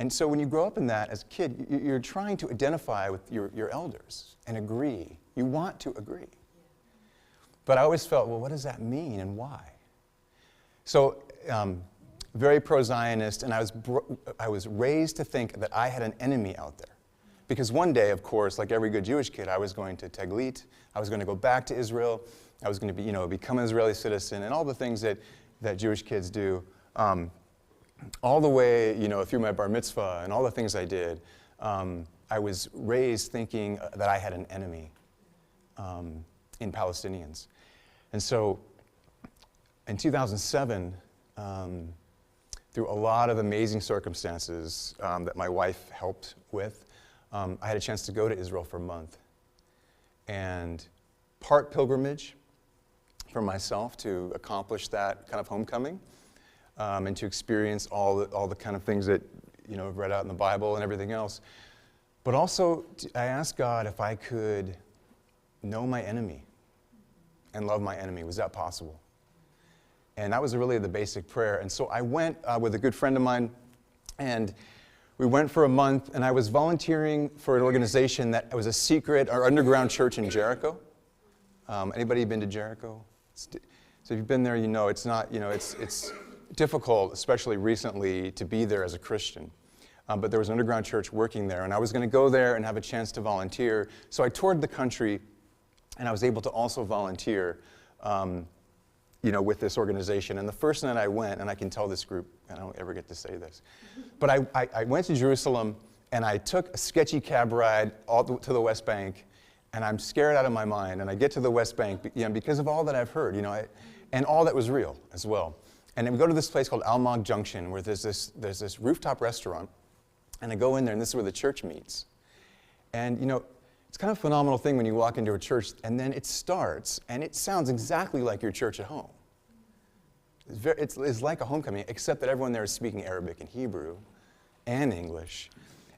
[SPEAKER 2] And so when you grow up in that as a kid, you're trying to identify with your elders and agree. You want to agree. But I always felt, well, what does that mean and why? So, very pro-Zionist, and I was raised to think that I had an enemy out there. Because one day, of course, like every good Jewish kid, I was going to Teglit, I was going to go back to Israel, I was going to become an Israeli citizen, and all the things that Jewish kids do. All the way, through my bar mitzvah and all the things I did, I was raised thinking that I had an enemy in Palestinians. And so, in 2007, through a lot of amazing circumstances that my wife helped with, I had a chance to go to Israel for a month. And part pilgrimage for myself to accomplish that kind of homecoming, and to experience all the kind of things that I've read out in the Bible and everything else. But also, I asked God if I could know my enemy and love my enemy. Was that possible? And that was really the basic prayer. And so I went with a good friend of mine, and we went for a month, and I was volunteering for an organization that was a secret or underground church in Jericho. Anybody been to Jericho? So if you've been there, it's not, it's difficult, especially recently, to be there as a Christian. But there was an underground church working there, and I was going to go there and have a chance to volunteer. So I toured the country, and I was able to also volunteer, with this organization. And the first night I went, and I can tell this group, I don't ever get to say this, but I went to Jerusalem, and I took a sketchy cab ride to the West Bank, and I'm scared out of my mind. And I get to the West Bank, because of all that I've heard, and all that was real as well. And then we go to this place called Almog Junction, where there's this rooftop restaurant, and I go in there, and this is where the church meets. And it's kind of a phenomenal thing when you walk into a church, and then it starts, and it sounds exactly like your church at home. It's like a homecoming, except that everyone there is speaking Arabic and Hebrew and English.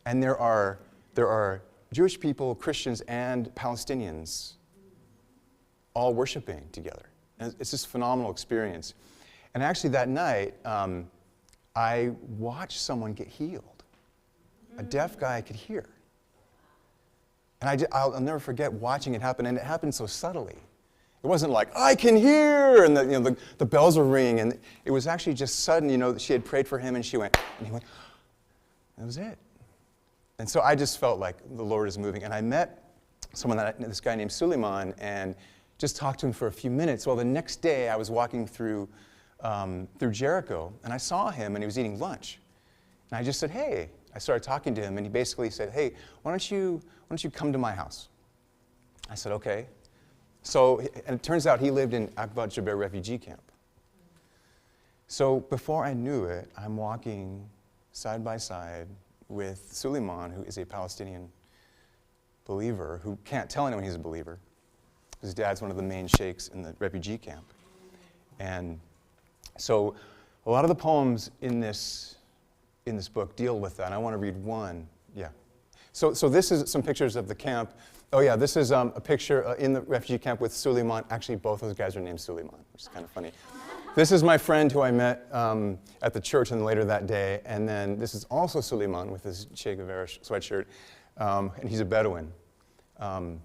[SPEAKER 2] And there are Jewish people, Christians, and Palestinians all worshiping together. And it's just a phenomenal experience. And actually that night, I watched someone get healed. A deaf guy could hear. And I'll never forget watching it happen, and it happened so subtly. It wasn't like, I can hear, and the bells were ringing, and it was actually just sudden, she had prayed for him, and she went, and he went, that was it. And so I just felt like the Lord is moving, and I met this guy named Suleiman, and just talked to him for a few minutes. Well, the next day, I was walking through Jericho, and I saw him, and he was eating lunch. And I just said, hey. I started talking to him, and he basically said, hey, why don't you come to my house? I said, okay. So, and it turns out he lived in Akbat Jaber refugee camp. So before I knew it, I'm walking side by side with Suleiman, who is a Palestinian believer, who can't tell anyone he's a believer. His dad's one of the main sheikhs in the refugee camp. And so a lot of the poems in this book deal with that, and I want to read one. Yeah. So this is some pictures of the camp. Oh yeah, this is a picture in the refugee camp with Suleiman. Actually, both those guys are named Suleiman, which is kind of funny. This is my friend who I met at the church and later that day. And then this is also Suleiman with his Che Guevara sweatshirt. And he's a Bedouin. And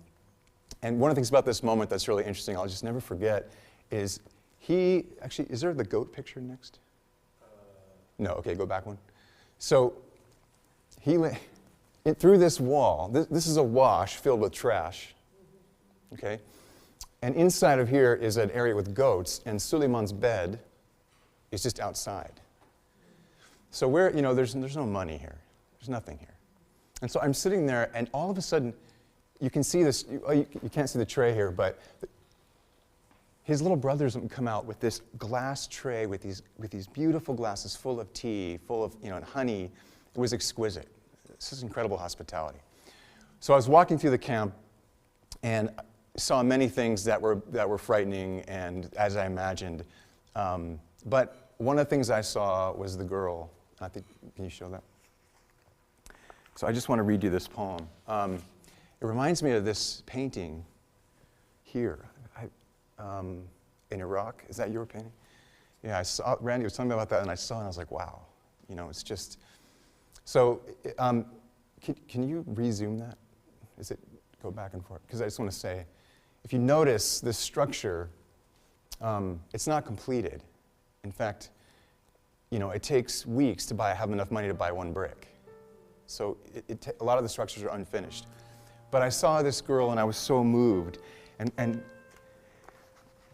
[SPEAKER 2] one of the things about this moment that's really interesting, I'll just never forget, is he, actually, is there the goat picture next? No, okay, go back one. So through this wall, this is a wash filled with trash, okay? And inside of here is an area with goats, and Suleiman's bed is just outside. So there's no money here. There's nothing here. And so I'm sitting there, and all of a sudden, you can see this, you can't see the tray here, but his little brothers come out with this glass tray with these beautiful glasses full of tea, full of and honey. It was exquisite. This is incredible hospitality. So I was walking through the camp and saw many things that were frightening and as I imagined. But one of the things I saw was the girl. Can you show that? So I just want to read you this poem. It reminds me of this painting here in Iraq. Is that your painting? Yeah, I saw, Randy was telling me about that, and I saw it, and I was like, wow. It's just... So, can you resume that? Is it go back and forth? Because I just want to say, if you notice this structure, it's not completed. In fact, it takes weeks to have enough money to buy one brick. So a lot of the structures are unfinished. But I saw this girl and I was so moved. And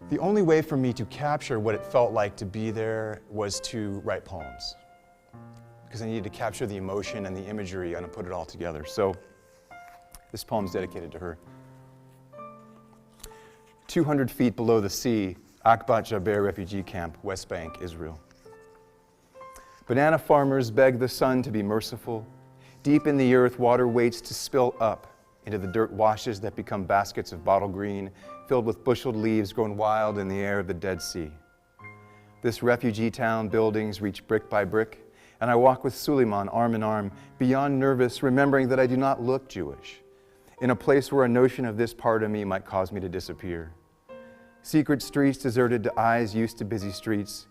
[SPEAKER 2] the only way for me to capture what it felt like to be there was to write poems. Because I needed to capture the emotion and the imagery and put it all together. So this poem's dedicated to her. 200 feet below the sea, Akbat Jaber refugee camp, West Bank, Israel. Banana farmers beg the sun to be merciful. Deep in the earth, water waits to spill up into the dirt washes that become baskets of bottle green, filled with busheled leaves grown wild in the air of the Dead Sea. This refugee town, buildings reach brick by brick, and I walk with Suleiman arm in arm, beyond nervous, remembering that I do not look Jewish, in a place where a notion of this part of me might cause me to disappear. Secret streets deserted to eyes used to busy streets,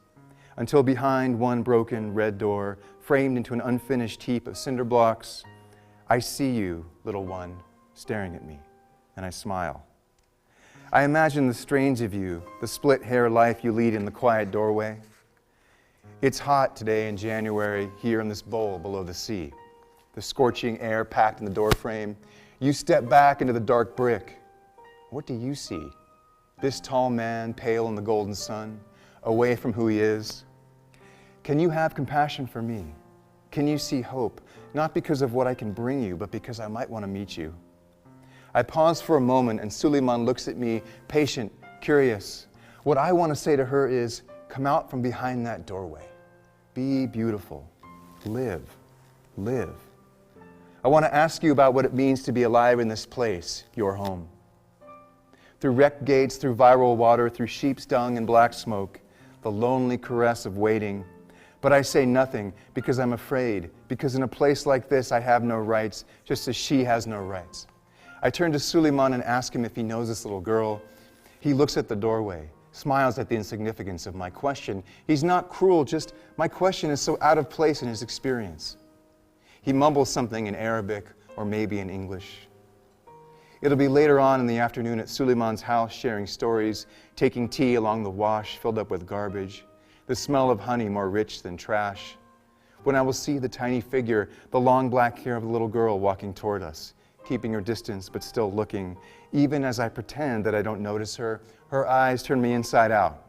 [SPEAKER 2] until behind one broken red door, framed into an unfinished heap of cinder blocks, I see you, little one, staring at me, and I smile. I imagine the strange of you, the split-hair life you lead in the quiet doorway. It's hot today in January here in this bowl below the sea. The scorching air packed in the doorframe. You step back into the dark brick. What do you see? This tall man, pale in the golden sun, away from who he is. Can you have compassion for me? Can you see hope? Not because of what I can bring you, but because I might want to meet you. I pause for a moment and Suleiman looks at me, patient, curious. What I want to say to her is, come out from behind that doorway. Be beautiful. Live. Live. I want to ask you about what it means to be alive in this place, your home. Through wrecked gates, through viral water, through sheep's dung and black smoke, the lonely caress of waiting. But I say nothing because I'm afraid, because in a place like this I have no rights, just as she has no rights. I turn to Suleiman and ask him if he knows this little girl. He looks at the doorway, smiles at the insignificance of my question. He's not cruel, just my question is so out of place in his experience. He mumbles something in Arabic or maybe in English. It'll be later on in the afternoon at Suleiman's house, sharing stories, taking tea along the wash filled up with garbage, the smell of honey more rich than trash, when I will see the tiny figure, the long black hair of the little girl walking toward us, keeping her distance but still looking. Even as I pretend that I don't notice her, her eyes turn me inside out.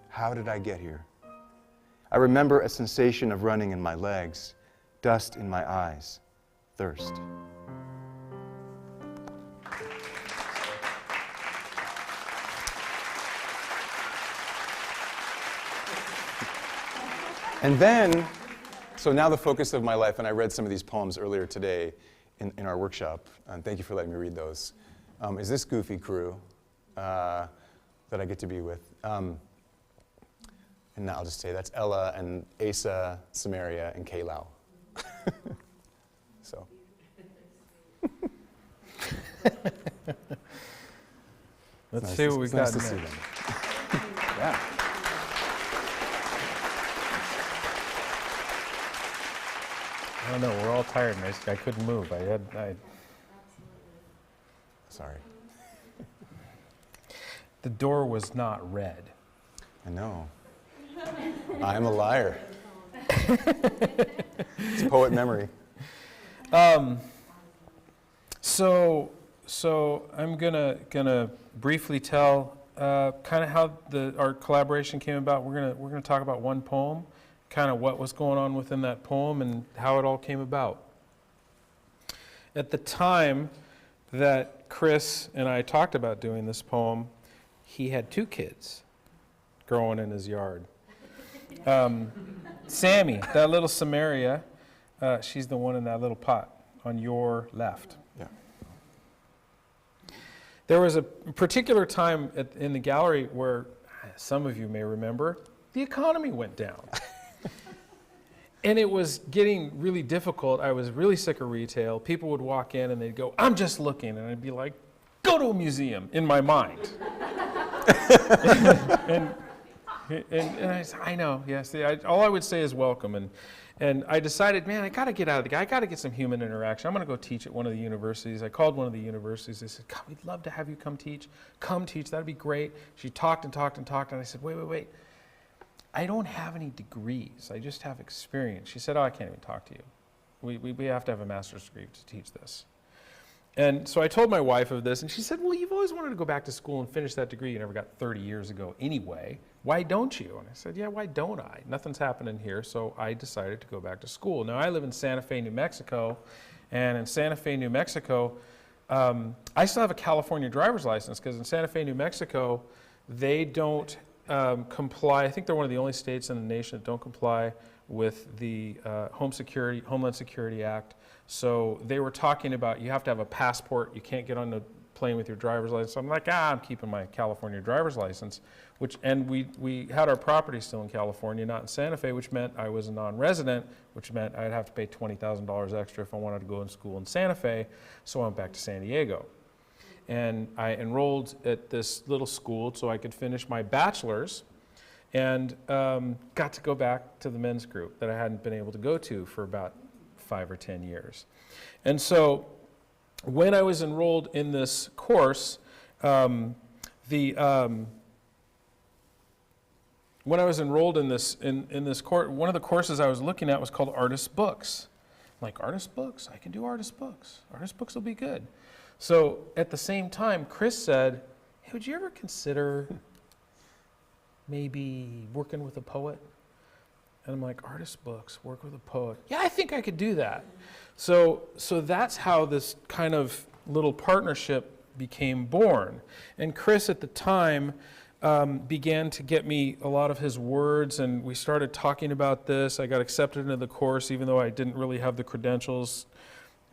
[SPEAKER 2] How did I get here? I remember a sensation of running in my legs, dust in my eyes, thirst. And then, so now the focus of my life, and I read some of these poems earlier today in our workshop, and thank you for letting me read those, is this goofy crew that I get to be with. And now I'll just say that's Ella and Asa, Samaria, and Kaylau. So.
[SPEAKER 1] Let's see what we got
[SPEAKER 2] next.
[SPEAKER 1] next.
[SPEAKER 2] Yeah.
[SPEAKER 1] I don't know, we're all tired, and I couldn't move.
[SPEAKER 2] Sorry.
[SPEAKER 1] The door was not red.
[SPEAKER 2] I know. I'm a liar. It's poet memory.
[SPEAKER 1] So I'm gonna briefly tell kind of how our collaboration came about. We're gonna talk about one poem, kind of what was going on within that poem and how it all came about. At the time that Chris and I talked about doing this poem, he had 2 kids growing in his yard. Sammy, that little Samaria, she's the one in that little pot on your left.
[SPEAKER 2] Yeah.
[SPEAKER 1] There was a particular time in the gallery where, some of you may remember, the economy went down. And it was getting really difficult. I was really sick of retail. People would walk in and they'd go, "I'm just looking." And I'd be like, "Go to a museum," in my mind. and I know, yes. All I would say is welcome. And I decided, man, I got to get out of the guy. I got to get some human interaction. I'm going to go teach at one of the universities. I called one of the universities. They said, "God, we'd love to have you come teach. Come teach. That'd be great." She talked and talked and talked. And I said, wait. I don't have any degrees. I just have experience. She said, "Oh, I can't even talk to you. We have to have a master's degree to teach this." And so I told my wife of this, and she said, "Well, you've always wanted to go back to school and finish that degree you never got 30 years ago anyway. Why don't you?" And I said, "Yeah, why don't I? Nothing's happening here." So I decided to go back to school. Now, I live in Santa Fe, New Mexico, and in Santa Fe, New Mexico, I still have a California driver's license, because in Santa Fe, New Mexico, they don't comply. I think they're one of the only states in the nation that don't comply with the Homeland Security Act. So they were talking about, you have to have a passport. You can't get on the plane with your driver's license. So I'm like, I'm keeping my California driver's license. And we had our property still in California, not in Santa Fe, which meant I was a non-resident, which meant I'd have to pay $20,000 extra if I wanted to go to school in Santa Fe. So I went back to San Diego. And I enrolled at this little school so I could finish my bachelor's, and got to go back to the men's group that I hadn't been able to go to for about 5 or 10 years. And so when I was enrolled in this course, when I was enrolled in this course, one of the courses I was looking at was called Artist Books. I'm like, artist books? I can do artist books. Artist books will be good. So at the same time, Chris said, "Hey, would you ever consider maybe working with a poet?" And I'm like, "Artist books, work with a poet. Yeah, I think I could do that." So that's how this kind of little partnership became born. And Chris at the time began to get me a lot of his words, and we started talking about this. I got accepted into the course even though I didn't really have the credentials.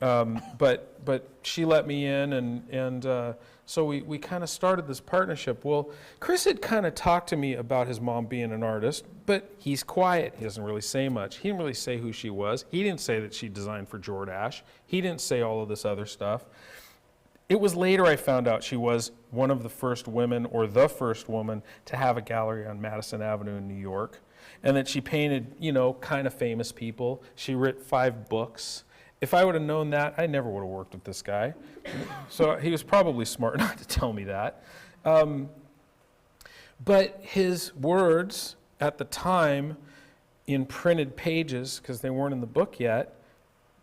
[SPEAKER 1] But she let me in, and so we kind of started this partnership. Well, Chris had kind of talked to me about his mom being an artist, but he's quiet. He doesn't really say much. He didn't really say who she was. He didn't say that she designed for Jordache. He didn't say all of this other stuff. It was later I found out she was one of the first women, or the first woman, to have a gallery on Madison Avenue in New York, and that she painted, kind of famous people. She wrote 5 books. If I would have known that, I never would have worked with this guy. So he was probably smart not to tell me that. But his words at the time in printed pages, because they weren't in the book yet,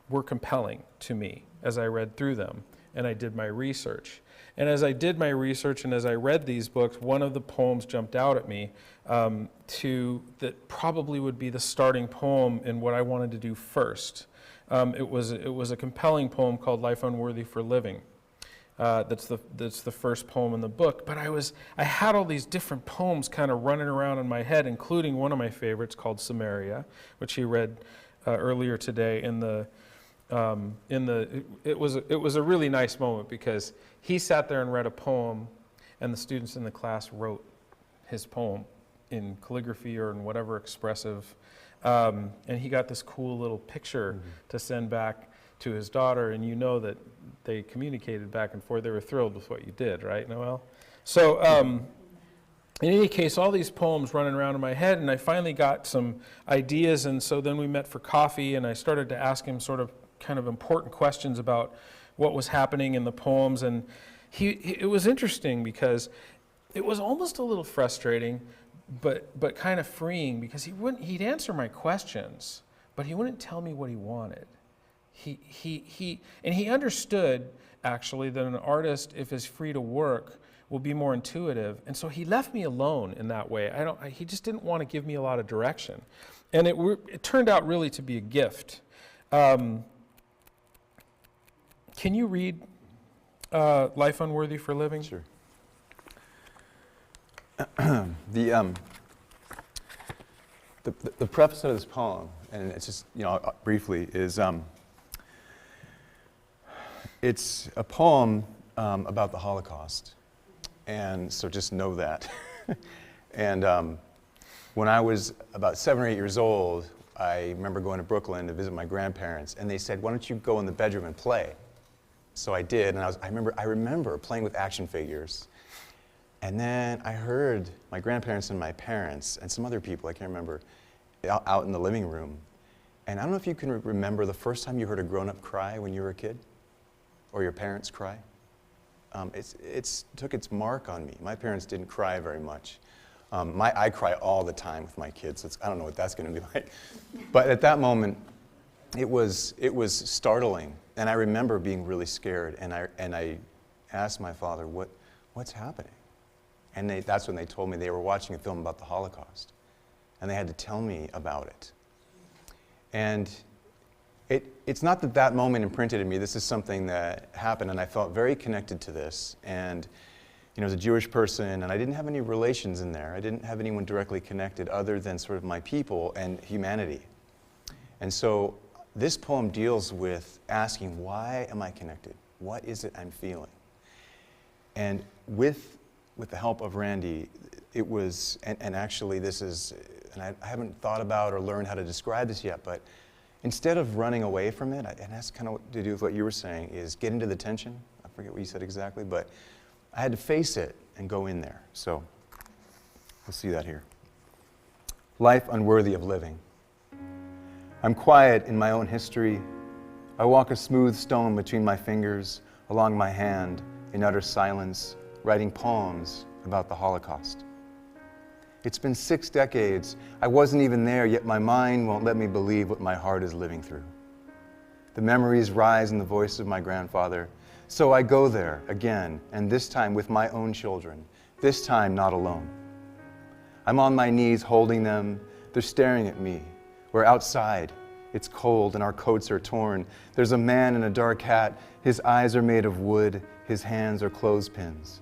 [SPEAKER 1] were compelling to me as I read through them and I did my research. And as I did my research and as I read these books, one of the poems jumped out at me that probably would be the starting poem in what I wanted to do first. It was a compelling poem called "Life Unworthy for Living." That's the first poem in the book. But I had all these different poems kind of running around in my head, including one of my favorites called "Samaria," which he read earlier today. It was a really nice moment because he sat there and read a poem, and the students in the class wrote his poem in calligraphy or in whatever expressive. And he got this cool little picture to send back to his daughter, and that they communicated back and forth. They were thrilled with what you did, right, Noel? So in any case, all these poems running around in my head, and I finally got some ideas, and so then we met for coffee, and I started to ask him sort of kind of important questions about what was happening in the poems, and it was interesting because it was almost a little frustrating, but kind of freeing, because he'd answer my questions, but he wouldn't tell me what he wanted. He understood, actually, that an artist, if is free to work, will be more intuitive. And so he left me alone in that way. He just didn't want to give me a lot of direction. And it turned out really to be a gift. Can you read Life Unworthy for Living?
[SPEAKER 2] Sure. The preface of this poem, and it's just, briefly, is it's a poem about the Holocaust. And so just know that. And when I was about 7 or 8 years old, I remember going to Brooklyn to visit my grandparents, and they said, "Why don't you go in the bedroom and play?" So I did, and I remember playing with action figures. And then I heard my grandparents and my parents and some other people, I can't remember, out in the living room. And I don't know if you can remember the first time you heard a grown-up cry when you were a kid, or your parents cry. It took its mark on me. My parents didn't cry very much. I cry all the time with my kids. I don't know what that's going to be like. But at that moment, it was startling. And I remember being really scared. And I asked my father, what's happening? And that's when they told me they were watching a film about the Holocaust. And they had to tell me about it. And it's not that moment imprinted in me. This is something that happened, and I felt very connected to this. And, as a Jewish person, and I didn't have any relations in there. I didn't have anyone directly connected other than sort of my people and humanity. And so this poem deals with asking, why am I connected? What is it I'm feeling? And with the help of Randy, it was, and actually this is, and I haven't thought about or learned how to describe this yet, but instead of running away from it, and that's kind of to do with what you were saying, is get into the tension. I forget what you said exactly, but I had to face it and go in there. So we'll see that here. Life unworthy of living. I'm quiet in my own history. I walk a smooth stone between my fingers, along my hand, in utter silence, writing poems about the Holocaust. It's been 6 decades. I wasn't even there, yet my mind won't let me believe what my heart is living through. The memories rise in the voice of my grandfather, so I go there again, and this time with my own children, this time not alone. I'm on my knees holding them. They're staring at me. We're outside. It's cold and our coats are torn. There's a man in a dark hat. His eyes are made of wood. His hands are clothespins.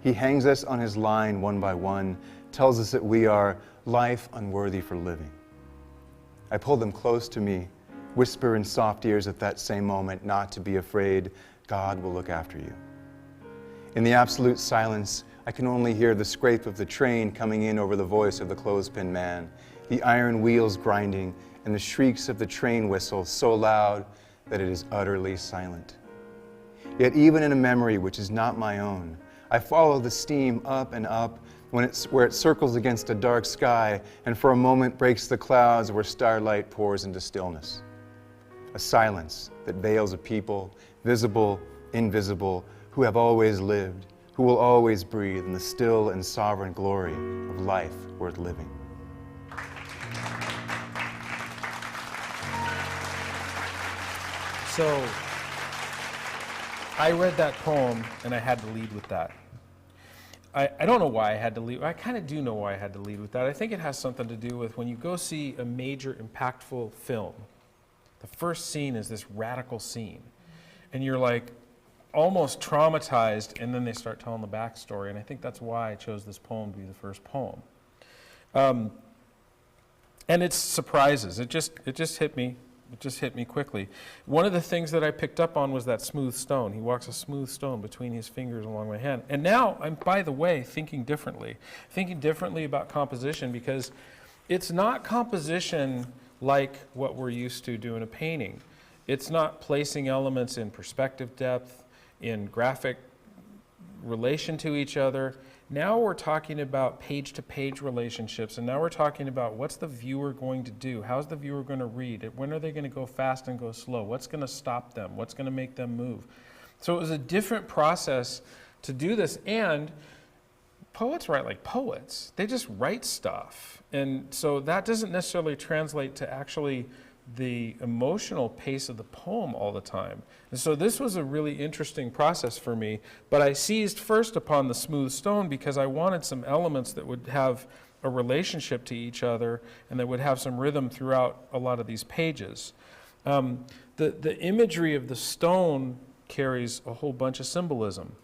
[SPEAKER 2] He hangs us on his line one by one, tells us that we are life unworthy for living. I pull them close to me, whisper in soft ears at that same moment, not to be afraid. God will look after you. In the absolute silence, I can only hear the scrape of the train coming in over the voice of the clothespin man, the iron wheels grinding, and the shrieks of the train whistle so loud that it is utterly silent. Yet even in a memory which is not my own, I follow the steam up and up where it circles against a dark sky and for a moment breaks the clouds where starlight pours into stillness. A silence that veils a people, visible, invisible, who have always lived, who will always breathe in the still and sovereign glory of life worth living.
[SPEAKER 1] So I read that poem and I had to lead with that. I don't know why I had to lead. I kind of do know why I had to lead with that. I think it has something to do with when you go see a major impactful film, the first scene is this radical scene. And you're like almost traumatized, and then they start telling the backstory. And I think that's why I chose this poem to be the first poem. And it's surprises. It just hit me. It just hit me quickly. One of the things that I picked up on was that smooth stone. He walks a smooth stone between his fingers along my hand. And now I'm, by the way, thinking differently about composition, because it's not composition like what we're used to doing a painting. It's not placing elements in perspective depth, in graphic relation to each other. Now we're talking about page-to-page relationships, and now we're talking about what's the viewer going to do? How's the viewer going to read? When are they going to go fast and go slow? What's going to stop them? What's going to make them move? So it was a different process to do this, and poets write like poets. They just write stuff. And so that doesn't necessarily translate to actually the emotional pace of the poem all the time. And so this was a really interesting process for me, but I seized first upon the smooth stone because I wanted some elements that would have a relationship to each other and that would have some rhythm throughout a lot of these pages. The imagery of the stone carries a whole bunch of symbolism.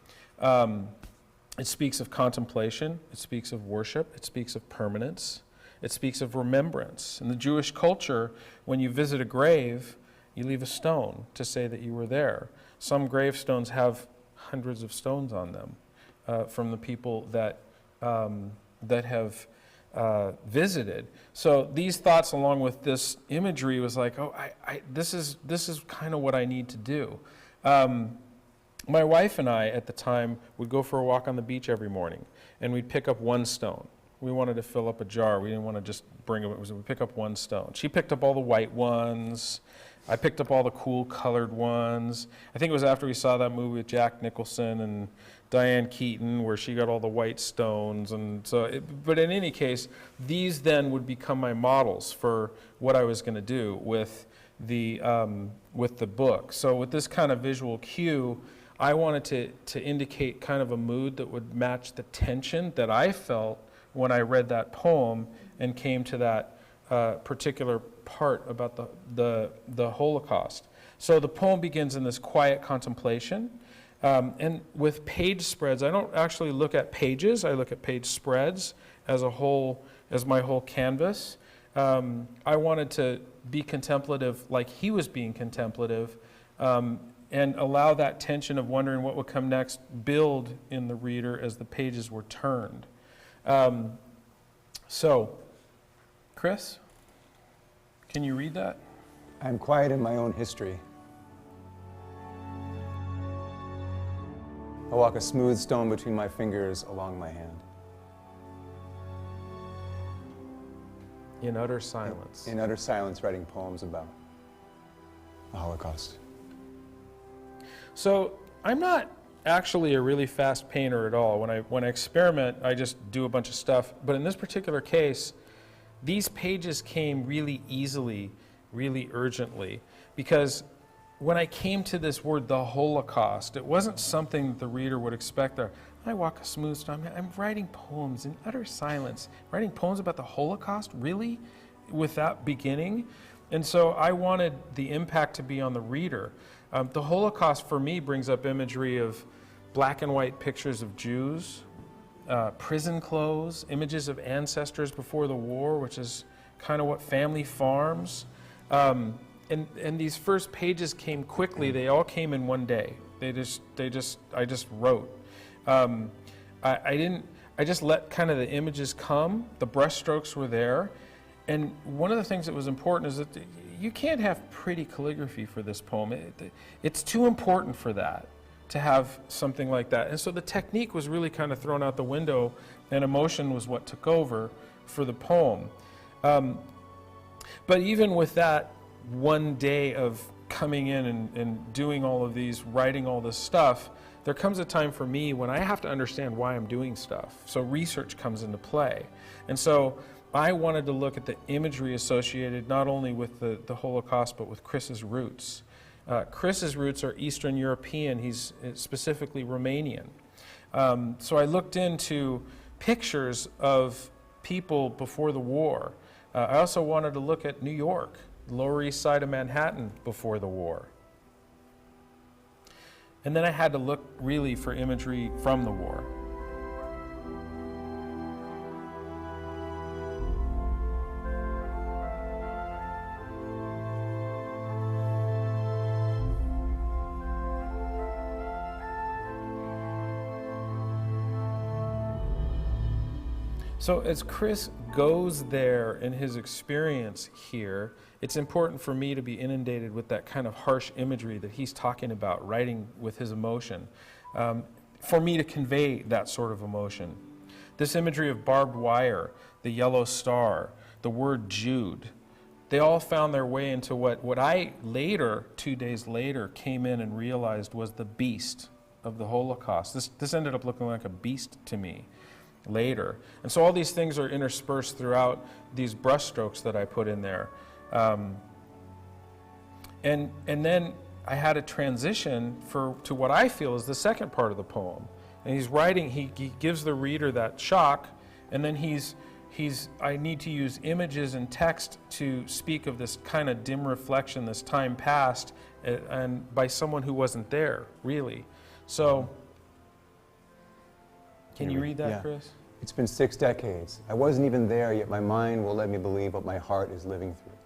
[SPEAKER 1] It speaks of contemplation, it speaks of worship, it speaks of permanence, it speaks of remembrance. In the Jewish culture, when you visit a grave, you leave a stone to say that you were there. Some gravestones have hundreds of stones on them from the people that have visited. So these thoughts, along with this imagery, was like, oh, this is kind of what I need to do. My wife and I, at the time, would go for a walk on the beach every morning, and we'd pick up one stone. We wanted to fill up a jar. We didn't want to just bring it. We'd pick up one stone. She picked up all the white ones. I picked up all the cool colored ones. I think it was after we saw that movie with Jack Nicholson and Diane Keaton where she got all the white stones. And so, but in any case, these then would become my models for what I was going to do with the book. So with this kind of visual cue, I wanted to indicate kind of a mood that would match the tension that I felt when I read that poem and came to that particular part about the Holocaust. So the poem begins in this quiet contemplation, and with page spreads, I don't actually look at pages, I look at page spreads as a whole, as my whole canvas. I wanted to be contemplative like he was being contemplative, and allow that tension of wondering what would come next build in the reader as the pages were turned. So, Chris, can you read that?
[SPEAKER 2] I am quiet in my own history. I walk a smooth stone between my fingers along my hand.
[SPEAKER 1] In utter silence.
[SPEAKER 2] In utter silence, writing poems about the Holocaust.
[SPEAKER 1] So, I'm not actually a really fast painter at all. When I experiment, I just do a bunch of stuff. But in this particular case, these pages came really easily, really urgently, because when I came to this word, the Holocaust, it wasn't something that the reader would expect there. I walk a smooth stone. I'm writing poems in utter silence. Writing poems about the Holocaust, really? With that beginning? And so I wanted the impact to be on the reader. The Holocaust, for me, brings up imagery of black and white pictures of Jews, prison clothes, images of ancestors before the war, which is kind of what family farms. And these first pages came quickly. They all came in one day. I just wrote. I just let kind of the images come. The brushstrokes were there. And one of the things that was important is that you can't have pretty calligraphy for this poem. It's too important for that, to have something like that. And so the technique was really kind of thrown out the window, and emotion was what took over for the poem. But even with that one day of coming in and doing all of these, writing all this stuff, there comes a time for me when I have to understand why I'm doing stuff. So research comes into play. And so I wanted to look at the imagery associated not only with the Holocaust, but with Chris's roots. Chris's roots are Eastern European. He's specifically Romanian. So I looked into pictures of people before the war. I also wanted to look at New York, Lower East Side of Manhattan before the war. And then I had to look really for imagery from the war. So as Chris goes there in his experience here, it's important for me to be inundated with that kind of harsh imagery that he's talking about, writing with his emotion. for me to convey that sort of emotion. This imagery of barbed wire, the yellow star, the word Jude, they all found their way into what I later, 2 days later, came in and realized was the beast of the Holocaust. This ended up looking like a beast to me later. And so all these things are interspersed throughout these brushstrokes that I put in there. And then I had a transition to what I feel is the second part of the poem. And he's writing, he gives the reader that shock, and then I need to use images and text to speak of this kind of dim reflection, this time past, and by someone who wasn't there, really. So, can you read that,
[SPEAKER 2] yeah.
[SPEAKER 1] Chris?
[SPEAKER 2] It's been 6 decades. I wasn't even there, yet my mind will let me believe what my heart is living through.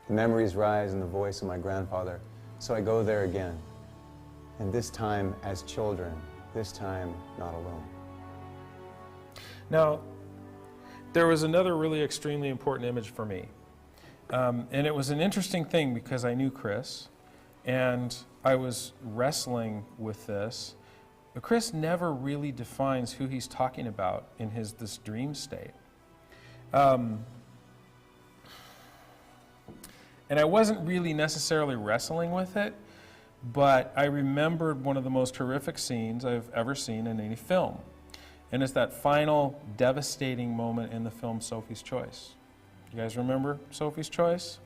[SPEAKER 2] The memories rise in the voice of my grandfather, so I go there again. And this time as children, this time not alone.
[SPEAKER 1] Now, there was another really extremely important image for me. And it was an interesting thing because I knew Chris, and I was wrestling with this. But Chris never really defines who he's talking about in this dream state. And I wasn't really necessarily wrestling with it, but I remembered one of the most horrific scenes I've ever seen in any film. And it's that final devastating moment in the film Sophie's Choice. You guys remember Sophie's Choice?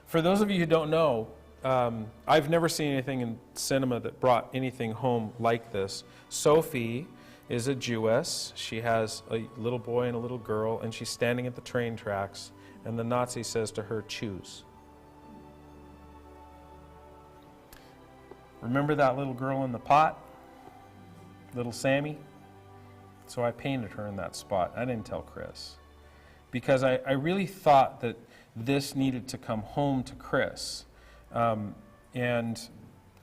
[SPEAKER 1] For those of you who don't know, I've never seen anything in cinema that brought anything home like this. Sophie is a Jewess. She has a little boy and a little girl, and she's standing at the train tracks, and the Nazi says to her, "Choose." Remember that little girl in the pot? Little Sammy? So I painted her in that spot. I didn't tell Chris. Because I really thought that this needed to come home to Chris. And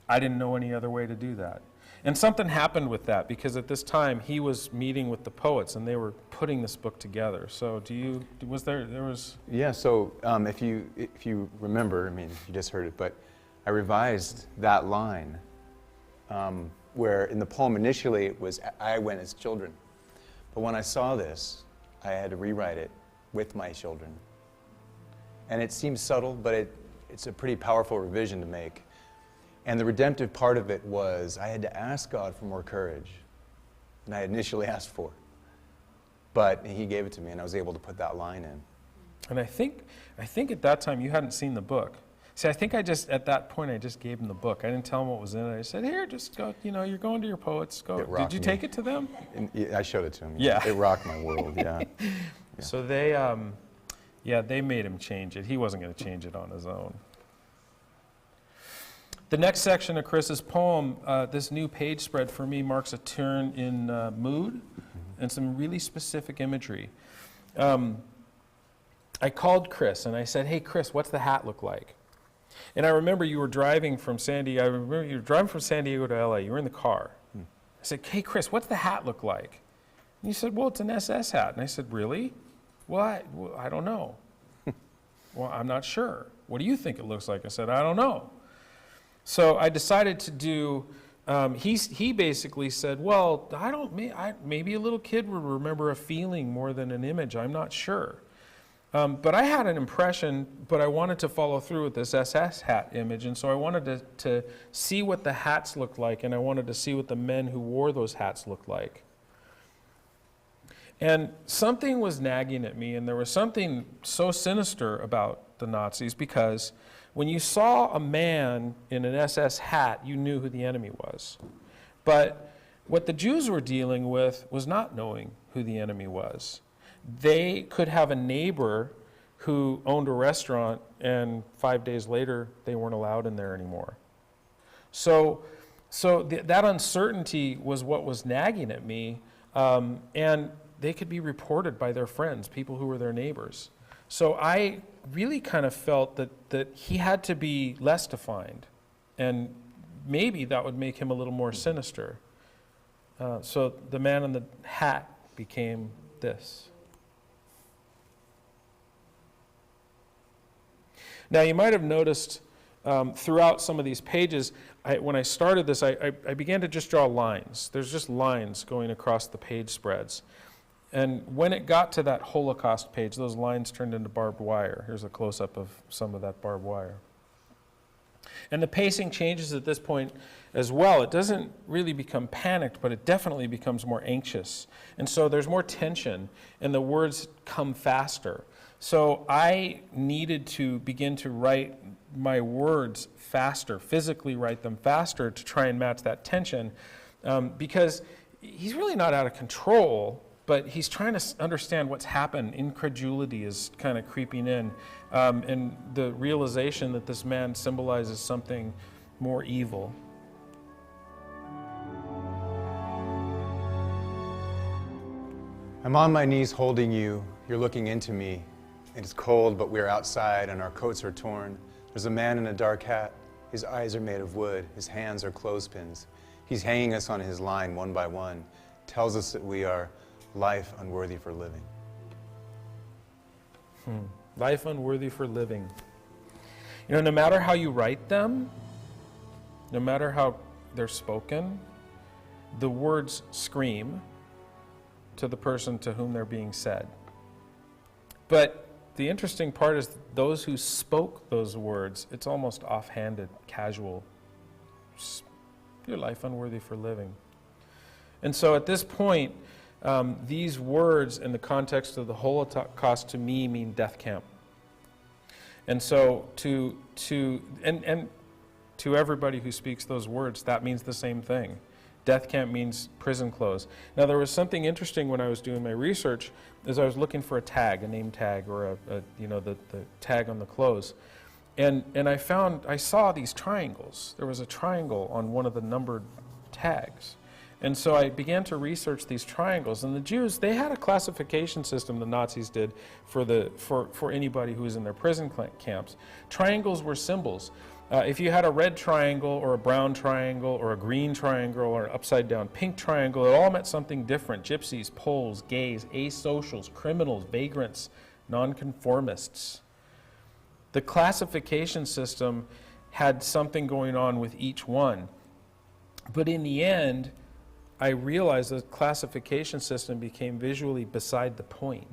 [SPEAKER 1] I didn't know any other way to do that. And something happened with that, because at this time he was meeting with the poets and they were putting this book together. So
[SPEAKER 2] Yeah, so if you remember, I mean, you just heard it, but I revised that line where in the poem initially it was, I went as children. But when I saw this, I had to rewrite it with my children. And it seems subtle, but it's a pretty powerful revision to make. And the redemptive part of it was I had to ask God for more courage than I initially asked for. But he gave it to me, and I was able to put that line in.
[SPEAKER 1] And I think at that time you hadn't seen the book. See, I think at that point I just gave him the book. I didn't tell him what was in it. I said, "Here, just go, you're going to your poets, go." Did you take it to them?
[SPEAKER 2] I showed it to him.
[SPEAKER 1] Yeah.
[SPEAKER 2] It rocked my world, yeah.
[SPEAKER 1] So they made him change it. He wasn't going to change it on his own. The next section of Chris's poem, this new page spread for me marks a turn in mood and some really specific imagery. I called Chris and I said, "Hey, Chris, what's the hat look like?" And I remember you were driving from San Diego. To LA. You were in the car. I said, "Hey, Chris, what's the hat look like?" And you said, "Well, it's an SS hat." And I said, "Really?" Well, I don't know. Well, I'm not sure. What do you think it looks like? I said, "I don't know." So I decided to do, he basically said, "Well, maybe a little kid would remember a feeling more than an image. I'm not sure." But I had an impression, but I wanted to follow through with this SS hat image, and so I wanted to see what the hats looked like, and I wanted to see what the men who wore those hats looked like. And something was nagging at me, and there was something so sinister about the Nazis, because when you saw a man in an SS hat, you knew who the enemy was. But what the Jews were dealing with was not knowing who the enemy was. They could have a neighbor who owned a restaurant, and 5 days later, they weren't allowed in there anymore. So that uncertainty was what was nagging at me, and they could be reported by their friends, people who were their neighbors. So I really kind of felt that he had to be less defined, and maybe that would make him a little more sinister. So the man in the hat became this. Now, you might have noticed throughout some of these pages, when I started this, I began to just draw lines. There's just lines going across the page spreads. And when it got to that Holocaust page, those lines turned into barbed wire. Here's a close-up of some of that barbed wire. And the pacing changes at this point as well. It doesn't really become panicked, but it definitely becomes more anxious. And so there's more tension, and the words come faster. So I needed to begin to write my words faster, physically write them faster to try and match that tension, because he's really not out of control, but he's trying to understand what's happened. Incredulity is kind of creeping in, and the realization that this man symbolizes something more evil.
[SPEAKER 2] I'm on my knees holding you. You're looking into me. It is cold, but we're outside and our coats are torn. There's a man in a dark hat. His eyes are made of wood. His hands are clothespins. He's hanging us on his line one by one. Tells us that we are life unworthy for living.
[SPEAKER 1] Life unworthy for living. You know, no matter how you write them, no matter how they're spoken, the words scream to the person to whom they're being said. But the interesting part is those who spoke those words, it's almost offhanded, casual. Your life unworthy for living. And so at this point, these words in the context of the Holocaust to me mean death camp. And so to everybody who speaks those words, that means the same thing. Death camp means prison clothes. Now there was something interesting when I was doing my research, as I was looking for a tag, a name tag, or the tag on the clothes. And I saw these triangles. There was a triangle on one of the numbered tags. And so I began to research these triangles. And the Jews, they had a classification system, the Nazis did, for anybody who was in their prison camps. Triangles were symbols. If you had a red triangle or a brown triangle or a green triangle or an upside down pink triangle, it all meant something different. Gypsies, Poles, gays, asocials, criminals, vagrants, nonconformists. The classification system had something going on with each one. But in the end, I realized the classification system became visually beside the point.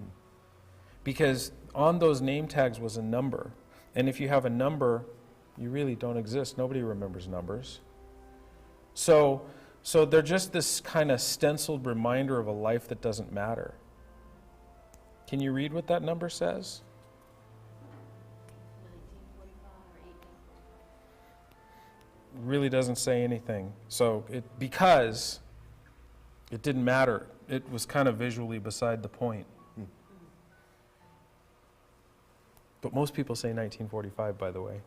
[SPEAKER 1] Because on those name tags was a number. And if you have a number, you really don't exist. Nobody remembers numbers. So they're just this kind of stenciled reminder of a life that doesn't matter. Can you read what that number says?
[SPEAKER 3] 1945 or 18.
[SPEAKER 1] Really doesn't say anything. So because it didn't matter, it was kind of visually beside the point. But most people say 1945, by the way.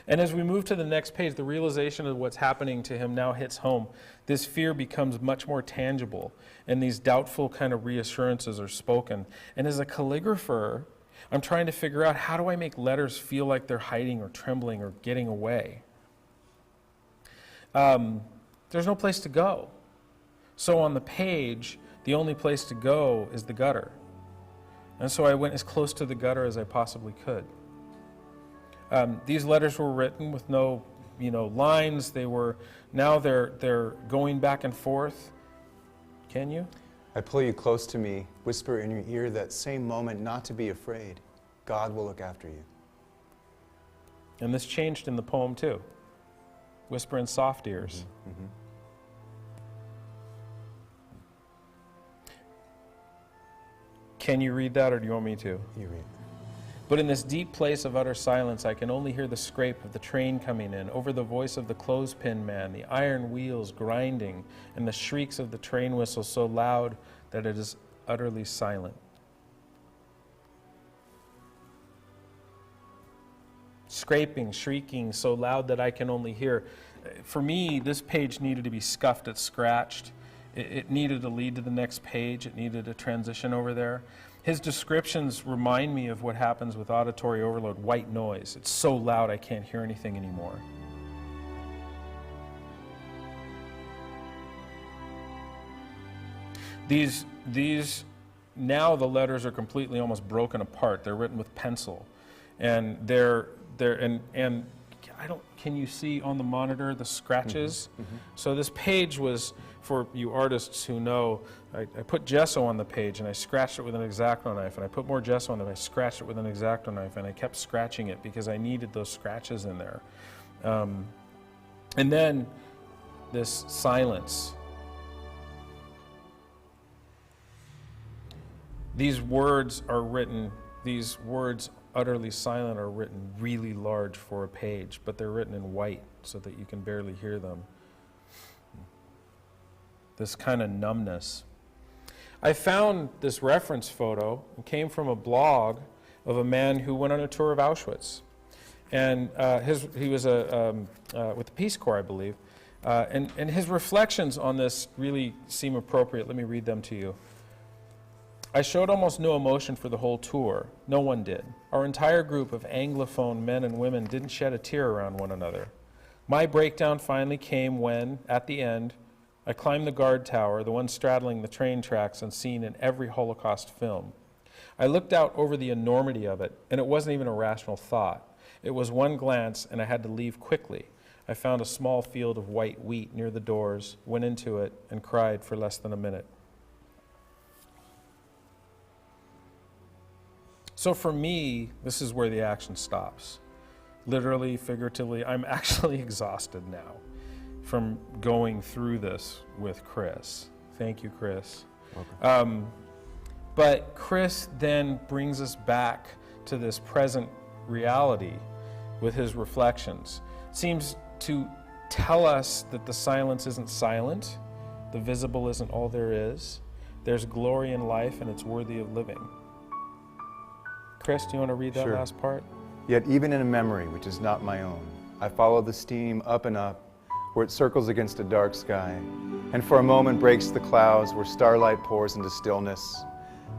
[SPEAKER 1] And as we move to the next page, the realization of what's happening to him now hits home. This fear becomes much more tangible, and these doubtful kind of reassurances are spoken. And as a calligrapher, I'm trying to figure out, how do I make letters feel like they're hiding or trembling or getting away? There's no place to go. So on the page, the only place to go is the gutter. And so I went as close to the gutter as I possibly could. These letters were written with no, lines. Now they're going back and forth. Can you?
[SPEAKER 2] I pull you close to me, whisper in your ear that same moment not to be afraid. God will look after you.
[SPEAKER 1] And this changed in the poem too. Whisper in soft ears.
[SPEAKER 2] Mm-hmm.
[SPEAKER 1] Can you read that, or do you want me to?
[SPEAKER 2] You read.
[SPEAKER 1] But in this deep place of utter silence, I can only hear the scrape of the train coming in, over the voice of the clothespin man, the iron wheels grinding, and the shrieks of the train whistle so loud that it is utterly silent. Scraping, shrieking, so loud that I can only hear. For me, this page needed to be scuffed, it's scratched. It needed to lead to the next page. It needed a transition over there. His descriptions remind me of what happens with auditory overload, white noise. It's so loud I can't hear anything anymore. These now the letters are completely almost broken apart. They're written with pencil. And they're there, and I don't, can you see on the monitor the scratches? So this page was, for you artists who know, I put gesso on the page and I scratched it with an X-Acto knife, and I put more gesso on it and I scratched it with an X-Acto knife, and I kept scratching it because I needed those scratches in there. And then this silence. These words are written, these words utterly silent are written really large for a page, but they're written in white so that you can barely hear them. This kind of numbness. I found this reference photo. It came from a blog of a man who went on a tour of Auschwitz. And he was with the Peace Corps, I believe. And his reflections on this really seem appropriate. Let me read them to you. I showed almost no emotion for the whole tour. No one did. Our entire group of Anglophone men and women didn't shed a tear around one another. My breakdown finally came when, at the end, I climbed the guard tower, the one straddling the train tracks and seen in every Holocaust film. I looked out over the enormity of it, and it wasn't even a rational thought. It was one glance, and I had to leave quickly. I found a small field of white wheat near the doors, went into it, and cried for less than a minute. So for me, this is where the action stops. Literally, figuratively, I'm actually exhausted now from going through this with Chris. Thank you, Chris.
[SPEAKER 2] Welcome.
[SPEAKER 1] But Chris then brings us back to this present reality with his reflections. Seems to tell us that the silence isn't silent, the visible isn't all there is. There's glory in life, and it's worthy of living. Chris, do you want to read that
[SPEAKER 2] Sure.
[SPEAKER 1] last part?
[SPEAKER 2] Yet even in a memory which is not my own, I follow the steam up and up, where it circles against a dark sky, and for a moment breaks the clouds, where starlight pours into stillness,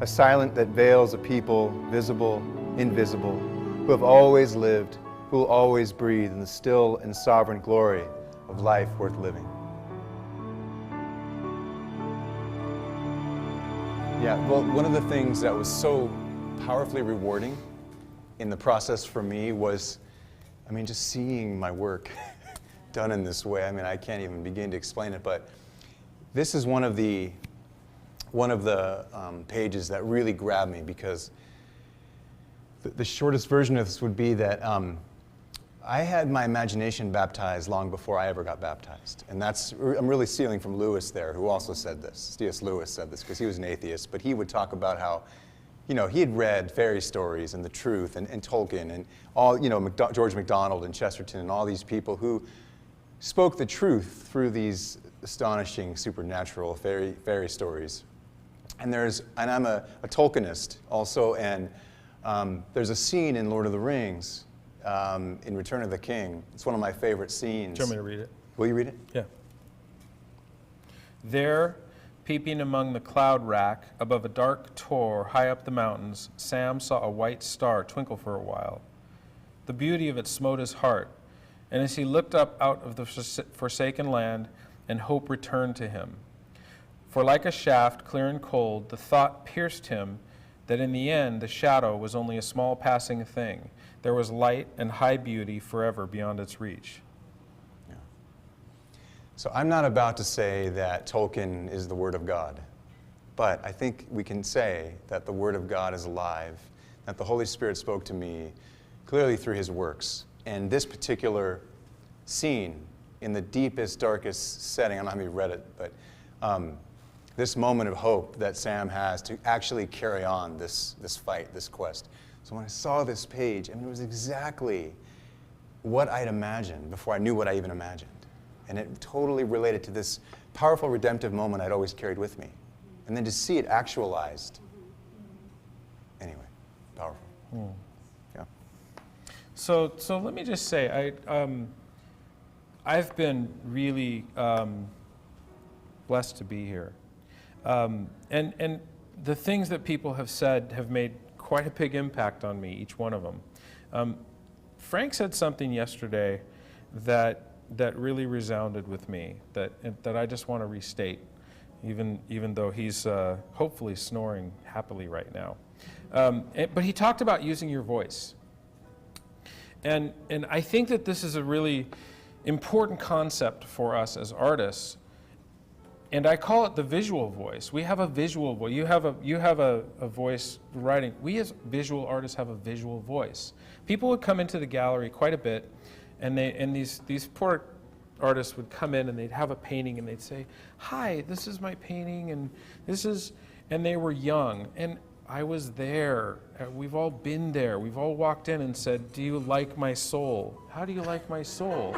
[SPEAKER 2] a silence that veils a people, visible, invisible, who have always lived, who will always breathe in the still and sovereign glory of life worth living. Yeah, well, one of the things that was so powerfully rewarding in the process for me was, just seeing my work done in this way. I can't even begin to explain it, but this is one of the pages that really grabbed me, because the shortest version of this would be that I had my imagination baptized long before I ever got baptized. And I'm really stealing from Lewis there, who also said this. C.S. Lewis said this, because he was an atheist, but he would talk about how, he had read fairy stories and the truth and Tolkien and all, George MacDonald and Chesterton and all these people who spoke the truth through these astonishing supernatural fairy stories. And I'm a Tolkienist also, and there's a scene in Lord of the Rings, in Return of the King. It's one of my favorite scenes.
[SPEAKER 1] Do you want me to read it?
[SPEAKER 2] Will you read it?
[SPEAKER 1] Yeah. There, peeping among the cloud rack, above a dark tor high up the mountains, Sam saw a white star twinkle for a while. The beauty of it smote his heart, and as he looked up out of the forsaken land, and hope returned to him. For like a shaft, clear and cold, the thought pierced him that in the end the shadow was only a small passing thing. There was light and high beauty forever beyond its reach.
[SPEAKER 2] Yeah. So I'm not about to say that Tolkien is the Word of God, but I think we can say that the Word of God is alive, that the Holy Spirit spoke to me clearly through his works. And this particular scene, in the deepest, darkest setting, I don't know how many read it, but this moment of hope that Sam has to actually carry on this fight, this quest. So when I saw this page, it was exactly what I'd imagined before I knew what I even imagined. And it totally related to this powerful redemptive moment I'd always carried with me. And then to see it actualized. Anyway, powerful. Yeah.
[SPEAKER 1] So let me just say, I've been really blessed to be here. And the things that people have said have made quite a big impact on me, each one of them. Frank said something yesterday that really resounded with me, that I just want to restate, even though he's hopefully snoring happily right now. But he talked about using your voice. And I think that this is a really important concept for us as artists. And I call it the visual voice. We have a visual voice. You have a voice writing. We as visual artists have a visual voice. People would come into the gallery quite a bit, and these poor artists would come in and they'd have a painting and they'd say, "Hi, this is my painting, and and they were young, and I was there. We've all been there. We've all walked in and said, 'Do you like my soul? How do you like my soul?'"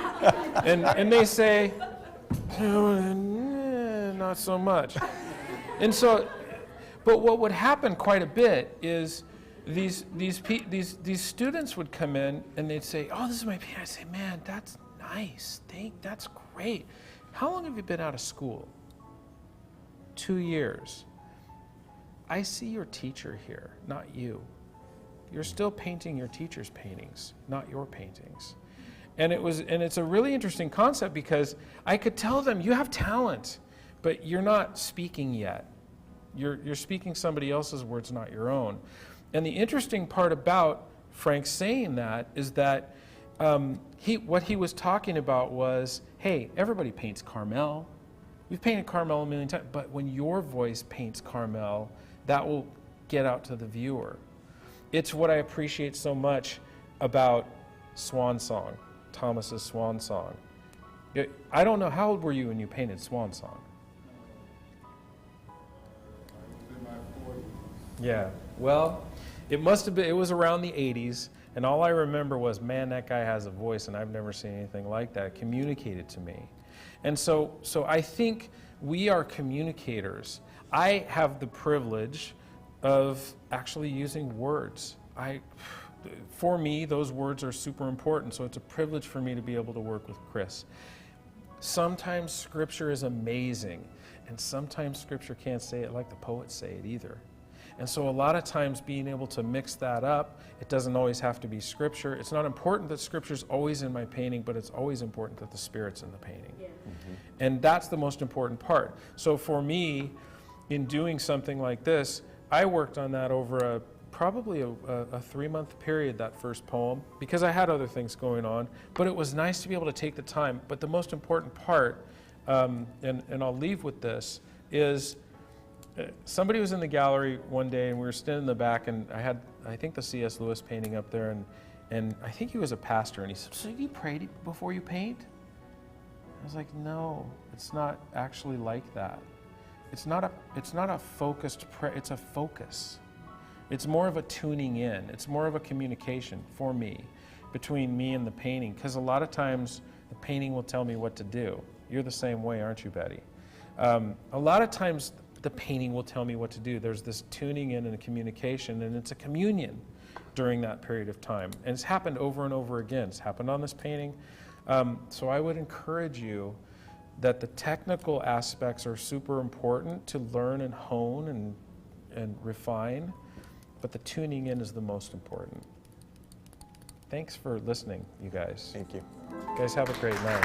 [SPEAKER 1] and they say, "Not so much." And so, but what would happen quite a bit is these students would come in and they'd say, "Oh, this is my painting." I'd say, "Man, that's nice. That's great. How long have you been out of school?" 2 years. "I see your teacher here, not you. You're still painting your teacher's paintings, not your paintings." And it's a really interesting concept because I could tell them, "You have talent, but you're not speaking yet. You're speaking somebody else's words, not your own." And the interesting part about Frank saying that is that what he was talking about was, hey, everybody paints Carmel. We've painted Carmel a million times, but when your voice paints Carmel, that will get out to the viewer. It's what I appreciate so much about Swan Song, Thomas's Swan Song. I don't know, how old were you when you painted Swan Song?
[SPEAKER 3] In my 40s.
[SPEAKER 1] Yeah, well, it was around the 80s, and all I remember was, man, that guy has a voice, and I've never seen anything like that. It communicated to me. And so I think we are communicators. I have the privilege of actually using words. For me, those words are super important, so it's a privilege for me to be able to work with Chris. Sometimes Scripture is amazing, and sometimes Scripture can't say it like the poets say it either. And so a lot of times being able to mix that up, it doesn't always have to be Scripture. It's not important that Scripture's always in my painting, but it's always important that the Spirit's in the painting. Yeah. Mm-hmm. And that's the most important part. So for me, in doing something like this, I worked on that over probably a 3-month period, that first poem, because I had other things going on. But it was nice to be able to take the time. But the most important part, and I'll leave with this, is somebody was in the gallery one day, and we were standing in the back, and I had, I think, the C.S. Lewis painting up there, and I think he was a pastor, and he said, "So you pray before you paint?" I was like, "No, it's not actually like that. It's not a focused prayer, it's a focus. It's more of a tuning in. It's more of a communication for me, between me and the painting, because a lot of times the painting will tell me what to do. You're the same way, aren't you, Betty? A lot of times the painting will tell me what to do. There's this tuning in and a communication, and it's a communion during that period of time. And it's happened over and over again. It's happened on this painting. So I would encourage you that the technical aspects are super important to learn and hone and refine, but the tuning in is the most important. Thanks for listening, you guys.
[SPEAKER 2] Thank you.
[SPEAKER 1] You guys have a great night.